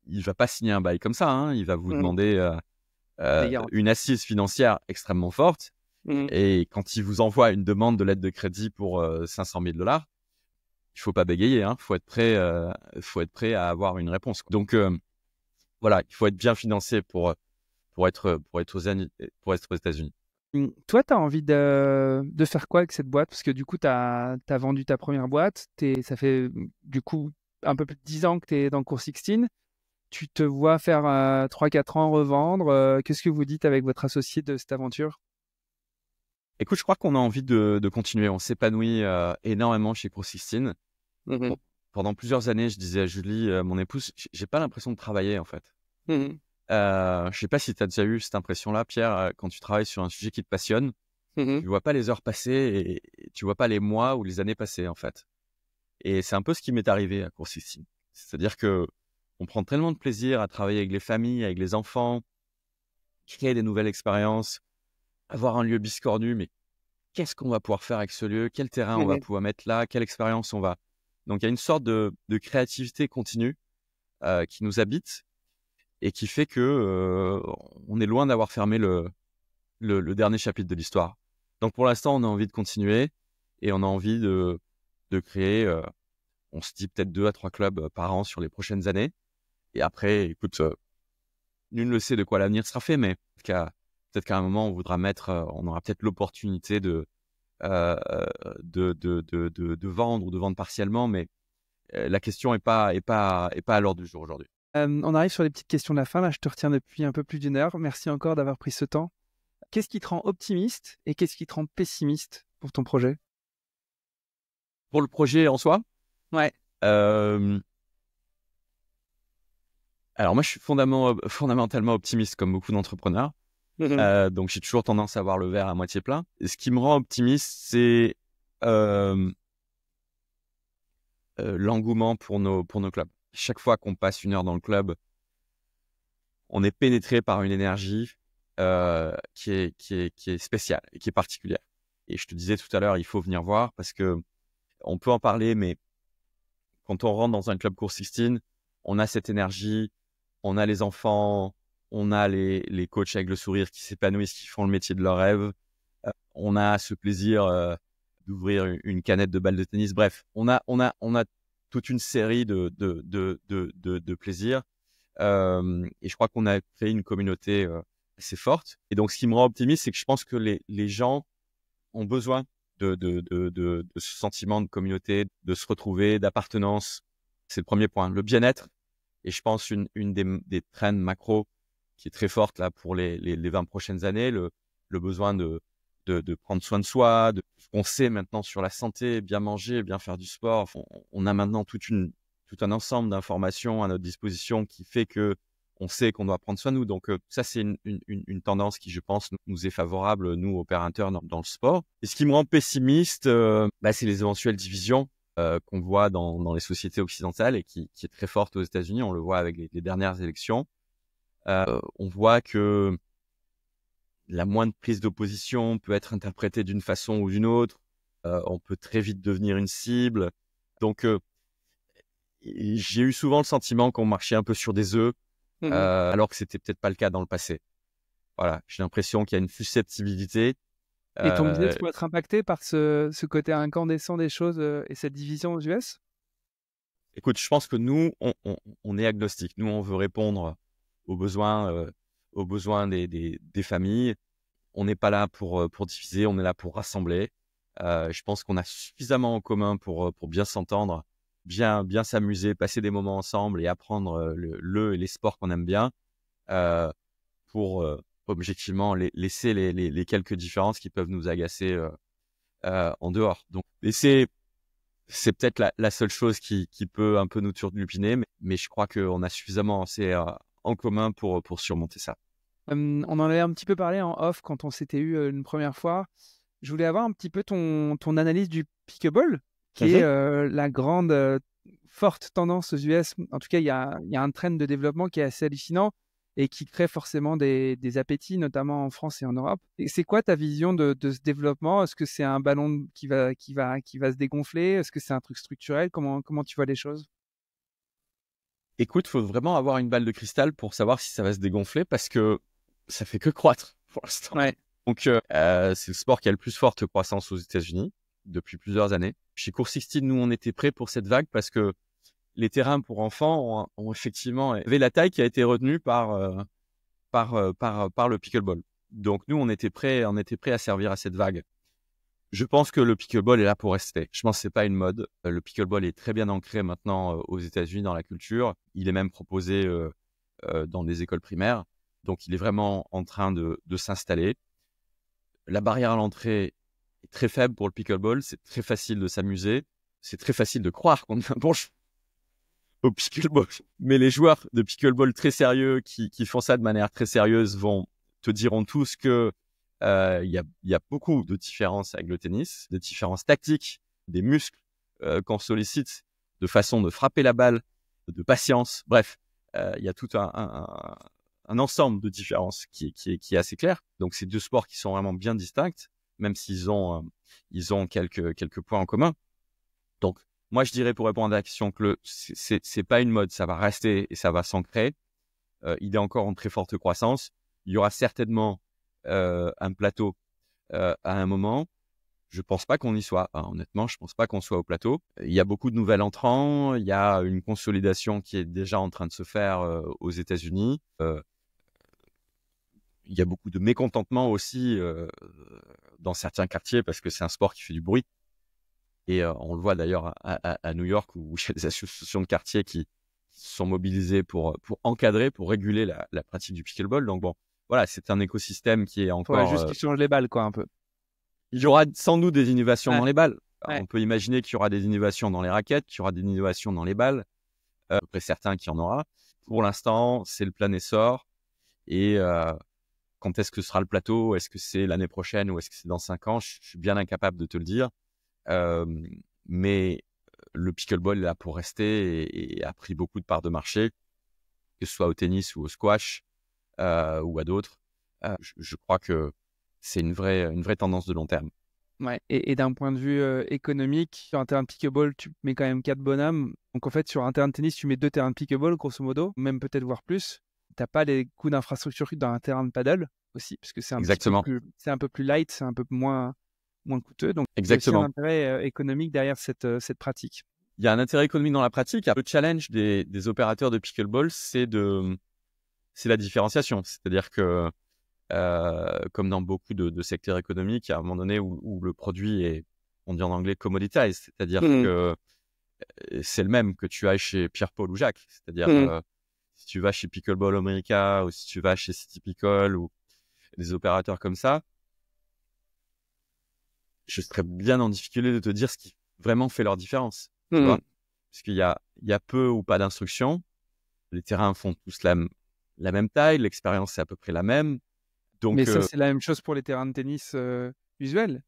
il va pas signer un bail comme ça, hein. Il va vous demander une assise financière extrêmement forte. Et quand il vous envoie une demande de lettre de crédit pour 500 000 $, il faut pas bégayer, hein. Faut être prêt à avoir une réponse. Donc voilà, il faut être bien financé pour être aux États-Unis. Toi, tu as envie de faire quoi avec cette boîte? Parce que du coup, tu as vendu ta première boîte. Ça fait du coup un peu plus de 10 ans que tu es dans Cours 16. Tu te vois faire 3-4 ans revendre. Qu'est-ce que vous dites avec votre associé de cette aventure? Écoute, je crois qu'on a envie de continuer. On s'épanouit énormément chez Cours 16. Bon, pendant plusieurs années, je disais à Julie, mon épouse, j'ai pas l'impression de travailler en fait. Je sais pas si tu as déjà eu cette impression-là, Pierre, quand tu travailles sur un sujet qui te passionne, tu vois pas les heures passer et tu vois pas les mois ou les années passer en fait. Et c'est un peu ce qui m'est arrivé à Cours 16. C'est-à-dire que on prend tellement de plaisir à travailler avec les familles, avec les enfants, créer des nouvelles expériences, avoir un lieu biscornu, mais qu'est-ce qu'on va pouvoir faire avec ce lieu? Quel terrain on va pouvoir mettre là? Quelle expérience on va... Donc, il y a une sorte de créativité continue qui nous habite et qui fait que on est loin d'avoir fermé le dernier chapitre de l'histoire. Donc, pour l'instant, on a envie de continuer et on a envie de créer, on se dit peut-être 2 à 3 clubs par an sur les prochaines années. Et après, écoute, nul ne sait de quoi l'avenir sera fait, mais peut-être qu'à un moment, on voudra on aura peut-être l'opportunité de vendre ou de vendre partiellement, mais la question est pas à l'ordre du jour aujourd'hui. On arrive sur les petites questions de la fin. Là, je te retiens depuis un peu plus d'1 heure. Merci encore d'avoir pris ce temps. Qu'est-ce qui te rend optimiste et qu'est-ce qui te rend pessimiste pour ton projet? Pour le projet en soi? Ouais. Alors moi, je suis fondamentalement optimiste comme beaucoup d'entrepreneurs. Donc j'ai toujours tendance à voir le verre à moitié plein. Et ce qui me rend optimiste, c'est l'engouement pour nos clubs. Chaque fois qu'on passe 1 heure dans le club, on est pénétré par une énergie qui est spéciale et qui est particulière. Et je te disais tout à l'heure, il faut venir voir parce que on peut en parler, mais quand on rentre dans un club Cours 16, on a cette énergie, on a les enfants, on a les coachs avec le sourire qui s'épanouissent, qui font le métier de leur rêve. On a ce plaisir d'ouvrir une canette de balle de tennis. Bref, on a toute une série de plaisirs. Et je crois qu'on a créé une communauté assez forte. Et donc, ce qui me rend optimiste, c'est que je pense que les gens ont besoin de ce sentiment de communauté, de se retrouver, d'appartenance. C'est le premier point. Le bien-être. Et je pense une des trends macro qui est très forte là pour les 20 prochaines années, le besoin de de prendre soin de soi, de ce qu'on sait maintenant sur la santé, bien manger, bien faire du sport. On a maintenant tout un ensemble d'informations à notre disposition qui fait que on sait qu'on doit prendre soin de nous. Donc ça, c'est une tendance qui, je pense, nous est favorable, nous, opérateurs dans le sport. Et ce qui me rend pessimiste, c'est les éventuelles divisions qu'on voit dans les sociétés occidentales et qui est très forte aux États-Unis. On le voit avec les dernières élections. On voit que la moindre prise d'opposition peut être interprétée d'une façon ou d'une autre. On peut très vite devenir une cible. Donc, j'ai eu souvent le sentiment qu'on marchait un peu sur des œufs, alors que c'était peut-être pas le cas dans le passé. Voilà, j'ai l'impression qu'il y a une susceptibilité. Et ton business peut être impacté par ce côté incandescent des choses et cette division aux US? Écoute, je pense que nous, on est agnostique. Nous, on veut répondre aux besoins des familles. On n'est pas là pour diviser, on est là pour rassembler. Je pense qu'on a suffisamment en commun pour bien s'entendre, bien s'amuser, passer des moments ensemble et apprendre les sports qu'on aime bien pour objectivement laisser les quelques différences qui peuvent nous agacer en dehors. Donc, et c'est peut-être la seule chose qui peut un peu nous turlupiner, mais je crois qu'on a suffisamment assez en commun pour surmonter ça. On en avait un petit peu parlé en off quand on s'était eu une première fois. Je voulais avoir un petit peu ton analyse du pickleball, qui est la grande, forte tendance aux US. En tout cas, il y a un trend de développement qui est assez hallucinant et qui crée forcément des appétits, notamment en France et en Europe. Et c'est quoi ta vision de ce développement? Est-ce que c'est un ballon qui va se dégonfler? Est-ce que c'est un truc structurel? Comment tu vois les choses? Écoute, faut vraiment avoir une balle de cristal pour savoir si ça va se dégonfler parce que ça fait que croître pour l'instant. Ouais. Donc, c'est le sport qui a le plus forte croissance aux États-Unis depuis plusieurs années. Chez Court 16, nous, on était prêts pour cette vague parce que les terrains pour enfants ont effectivement avait la taille qui a été retenue par le pickleball. Donc, nous, on était prêts à servir à cette vague. Je pense que le pickleball est là pour rester. Je pense que c'est pas une mode. Le pickleball est très bien ancré maintenant aux États-Unis dans la culture. Il est même proposé dans des écoles primaires. Donc, il est vraiment en train de s'installer. La barrière à l'entrée est très faible pour le pickleball. C'est très facile de s'amuser. C'est très facile de croire qu'on est un bon au pickleball. Mais les joueurs de pickleball très sérieux qui font ça de manière très sérieuse te diront tous que il y a beaucoup de différences avec le tennis, des différences tactiques, des muscles qu'on sollicite, de façon de frapper la balle, de patience. Bref, il y a tout un ensemble de différences qui est assez clair. Donc, c'est deux sports qui sont vraiment bien distincts, même s'ils ont quelques points en commun. Donc, moi, je dirais pour répondre à la question que c'est pas une mode, ça va rester et ça va s'ancrer. Il est encore en très forte croissance. Il y aura certainement un plateau à un moment. Je pense pas qu'on y soit. Honnêtement, je pense pas qu'on soit au plateau. Il y a beaucoup de nouvelles entrants. Il y a une consolidation qui est déjà en train de se faire aux États-Unis. Il y a beaucoup de mécontentement aussi dans certains quartiers parce que c'est un sport qui fait du bruit. Et on le voit d'ailleurs à New York où il y a des associations de quartier qui sont mobilisées pour encadrer, pour réguler la pratique du pickleball. Donc bon, voilà, c'est un écosystème qui est encore... Ouais, juste qu'ils changent les balles, quoi, un peu. Il y aura sans doute des innovations dans les balles. Ouais. On peut imaginer qu'il y aura des innovations dans les raquettes, qu'il y aura des innovations dans les balles. Après, certains qu'il y en aura. Pour l'instant, c'est le plein essor. Et quand est-ce que sera le plateau? Est-ce que c'est l'année prochaine ou est-ce que c'est dans 5 ans? Je suis bien incapable de te le dire. Mais le pickleball est là pour rester et a pris beaucoup de parts de marché, que ce soit au tennis ou au squash ou à d'autres. Je crois que c'est une vraie tendance de long terme. Ouais. Et d'un point de vue économique, sur un terrain de pickleball, tu mets quand même 4 bonhommes. Donc en fait, sur un terrain de tennis, tu mets 2 terrains de pickleball, grosso modo, même peut-être voire plus. Tu n'as pas les coûts d'infrastructure dans un terrain de paddle aussi, parce que c'est Exactement. un peu plus light, c'est un peu moins coûteux. Donc il y a aussi Exactement. un intérêt économique derrière cette pratique. Il y a un intérêt économique dans la pratique. Le challenge des opérateurs de pickleball, c'est la différenciation. C'est-à-dire que comme dans beaucoup de secteurs économiques, il y a un moment donné où le produit est, on dit en anglais, commoditized, c'est-à-dire que c'est le même que tu ailles chez Pierre-Paul ou Jacques. C'est-à-dire si tu vas chez Pickleball America ou si tu vas chez City Pickle ou des opérateurs comme ça, je serais bien en difficulté de te dire ce qui vraiment fait leur différence, tu vois, parce qu'il y a peu ou pas d'instruction. Les terrains font tous la même taille, l'expérience est à peu près la même. Mais Donc, ça, c'est la même chose pour les terrains de tennis usuels.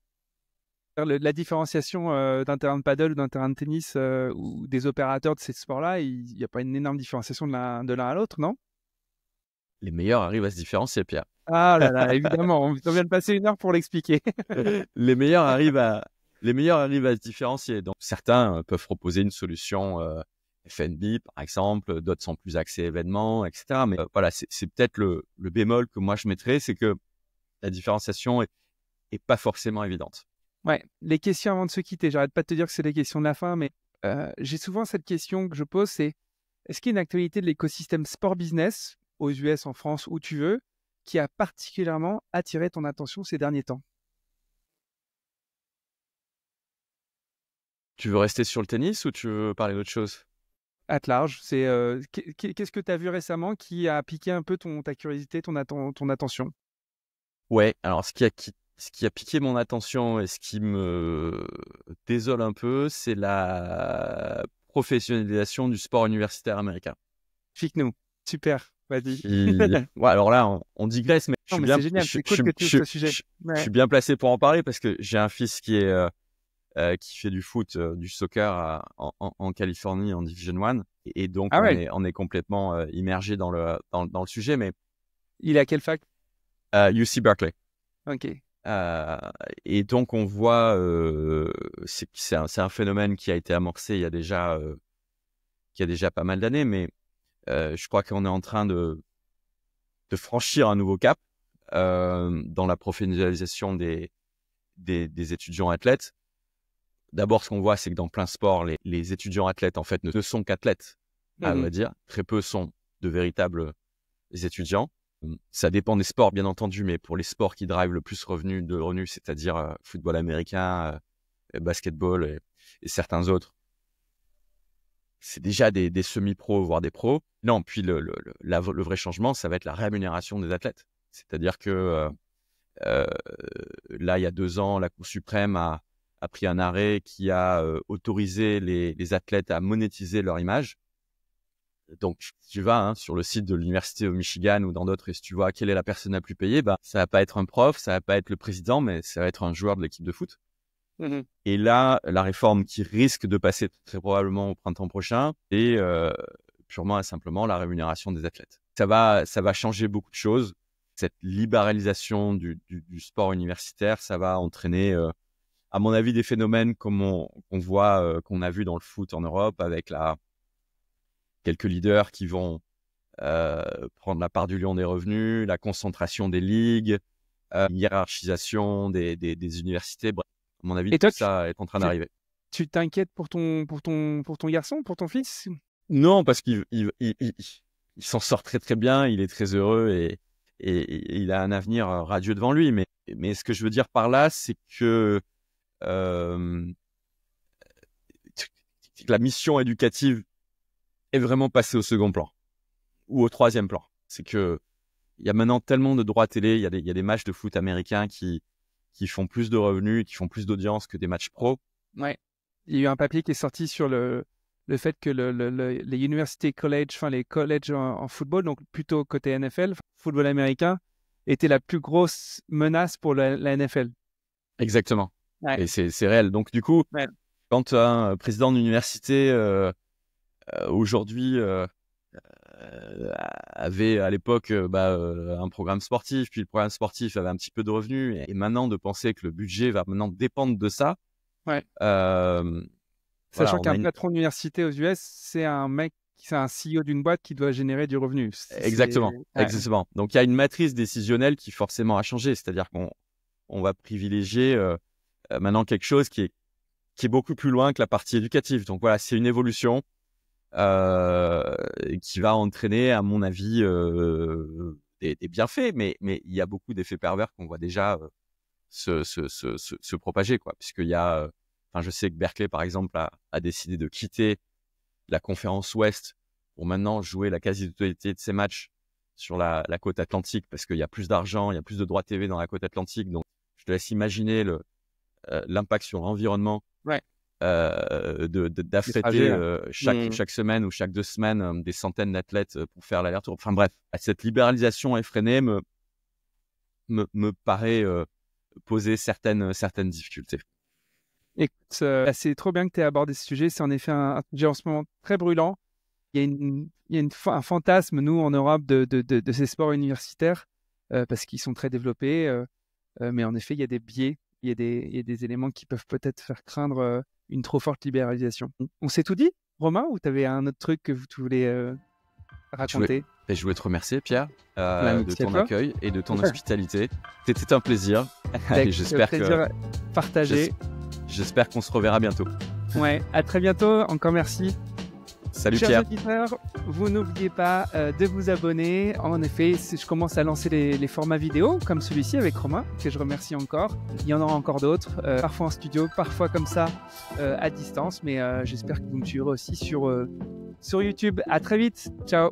La différenciation d'un terrain de paddle ou d'un terrain de tennis ou des opérateurs de ces sports-là, il n'y a pas une énorme différenciation de l'un à l'autre, non? les meilleurs arrivent à se différencier, Pierre. Ah là là, évidemment, on vient de passer 1 heure pour l'expliquer. Les meilleurs arrivent à se différencier. Donc, certains peuvent proposer une solution F&B, par exemple. D'autres sont plus axés événements, etc. Mais voilà, c'est peut-être le bémol que moi je mettrais, c'est que la différenciation est pas forcément évidente. Ouais, les questions avant de se quitter. J'arrête pas de te dire que c'est les questions de la fin, mais j'ai souvent cette question que je pose, c'est est-ce qu'il y a une actualité de l'écosystème sport-business, aux US, en France, où tu veux, qui a particulièrement attiré ton attention ces derniers temps? Tu veux rester sur le tennis ou tu veux parler d'autre chose? At large, c'est qu'est-ce que tu as vu récemment qui a piqué un peu ta curiosité, ton attention? Ouais, alors ce qui a piqué mon attention et ce qui me désole un peu, c'est la professionnalisation du sport universitaire américain. Explique-nous. Super, vas-y. Ouais, alors là, on digresse, mais Non, mais c'est génial, c'est cool que tu ouvres ce sujet. je Ouais. suis bien placé pour en parler parce que j'ai un fils qui fait du foot, du soccer en Californie en Division 1 et donc Ah ouais, on est complètement immergé dans le sujet, mais il est à quelle fac? UC Berkeley. Ok. Euh, et donc on voit, c'est un phénomène qui a été amorcé il y a déjà pas mal d'années, mais je crois qu'on est en train de franchir un nouveau cap dans la professionnalisation des étudiants athlètes. D'abord, ce qu'on voit, c'est que dans plein sport, les étudiants athlètes en fait ne sont qu'athlètes, à vrai dire. Très peu sont de véritables étudiants. Ça dépend des sports, bien entendu, mais pour les sports qui drivent le plus de revenus, c'est-à-dire football américain, basketball et certains autres, c'est déjà des semi-pros, voire des pros. Non, puis le vrai changement, ça va être la rémunération des athlètes. C'est-à-dire que euh, là, il y a 2 ans, la Cour suprême a pris un arrêt qui a autorisé les athlètes à monétiser leur image. Donc, si tu vas sur le site de l'université au Michigan ou dans d'autres, et si tu vois quelle est la personne la plus payée, bah, ça va pas être un prof, ça va pas être le président, mais ça va être un joueur de l'équipe de foot. Et là, la réforme qui risque de passer très probablement au printemps prochain est purement et simplement la rémunération des athlètes. Ça va changer beaucoup de choses. Cette libéralisation du sport universitaire, ça va entraîner, à mon avis, des phénomènes comme qu'on voit, qu'on a vu dans le foot en Europe avec quelques leaders qui vont prendre la part du lion des revenus, la concentration des ligues, hiérarchisation des universités. Bref, à mon avis, Et tout toi, ça est en train d'arriver. tu t'inquiètes pour ton garçon, pour ton fils? Non, parce qu'il s'en sort très très bien, il est très heureux et il a un avenir radieux devant lui. Mais ce que je veux dire par là, c'est que la mission éducative est vraiment passée au second plan ou au troisième plan. C'est que il y a maintenant tellement de droits télé, il y a des matchs de foot américains qui font plus de revenus, qui font plus d'audience que des matchs pro. Ouais. Il y a eu un papier qui est sorti sur le fait que les universités college, enfin les collèges en football, donc plutôt côté NFL, football américain, était la plus grosse menace pour la NFL. Exactement. Ouais. Et c'est réel. Donc du coup, Ouais. quand un président d'université aujourd'hui avait à l'époque un programme sportif, puis le programme sportif avait un petit peu de revenus, et maintenant de penser que le budget va maintenant dépendre de ça. Ouais. Voilà, Sachant qu'un patron d'université aux US, c'est un mec, c'est un CEO d'une boîte qui doit générer du revenu. Exactement, Ouais. exactement. Donc il y a une matrice décisionnelle qui forcément a changé, c'est-à-dire qu'on va privilégier maintenant quelque chose qui est beaucoup plus loin que la partie éducative. Donc voilà, c'est une évolution qui va entraîner, à mon avis, des bienfaits, mais il y a beaucoup d'effets pervers qu'on voit déjà se propager, quoi. Puisqu'il y a, je sais que Berkeley, par exemple, a décidé de quitter la conférence Ouest pour maintenant jouer la quasi-totalité de ses matchs sur la côte atlantique, parce qu'il y a plus d'argent, il y a plus de droits TV dans la côte atlantique. Donc, je te laisse imaginer l'impact sur l'environnement Ouais. d'affréter chaque semaine ou chaque 2 semaines des centaines d'athlètes pour faire l'aller-retour. Enfin bref, cette libéralisation effrénée me paraît poser certaines difficultés. Écoute, c'est trop bien que tu aies abordé ce sujet. C'est en effet un sujet en ce moment très brûlant. Il y a un fantasme, nous, en Europe, de ces sports universitaires parce qu'ils sont très développés. Mais en effet, il y a des biais, il y a des éléments qui peuvent peut-être faire craindre une trop forte libéralisation. On s'est tout dit, Romain, ou tu avais un autre truc que tu voulais raconter? Je voulais te remercier, Pierre, Merci de à ton toi. accueil et de ton hospitalité. C'était un plaisir. J'espère partagé. J'espère qu'on se reverra bientôt. Ouais, à très bientôt. Encore merci. Salut Chers Pierre. auditeurs, vous n'oubliez pas de vous abonner. En effet, je commence à lancer les formats vidéo comme celui-ci avec Romain, que je remercie encore. Il y en aura encore d'autres, parfois en studio, parfois comme ça à distance. Mais j'espère que vous me suivrez aussi sur YouTube. À très vite. Ciao.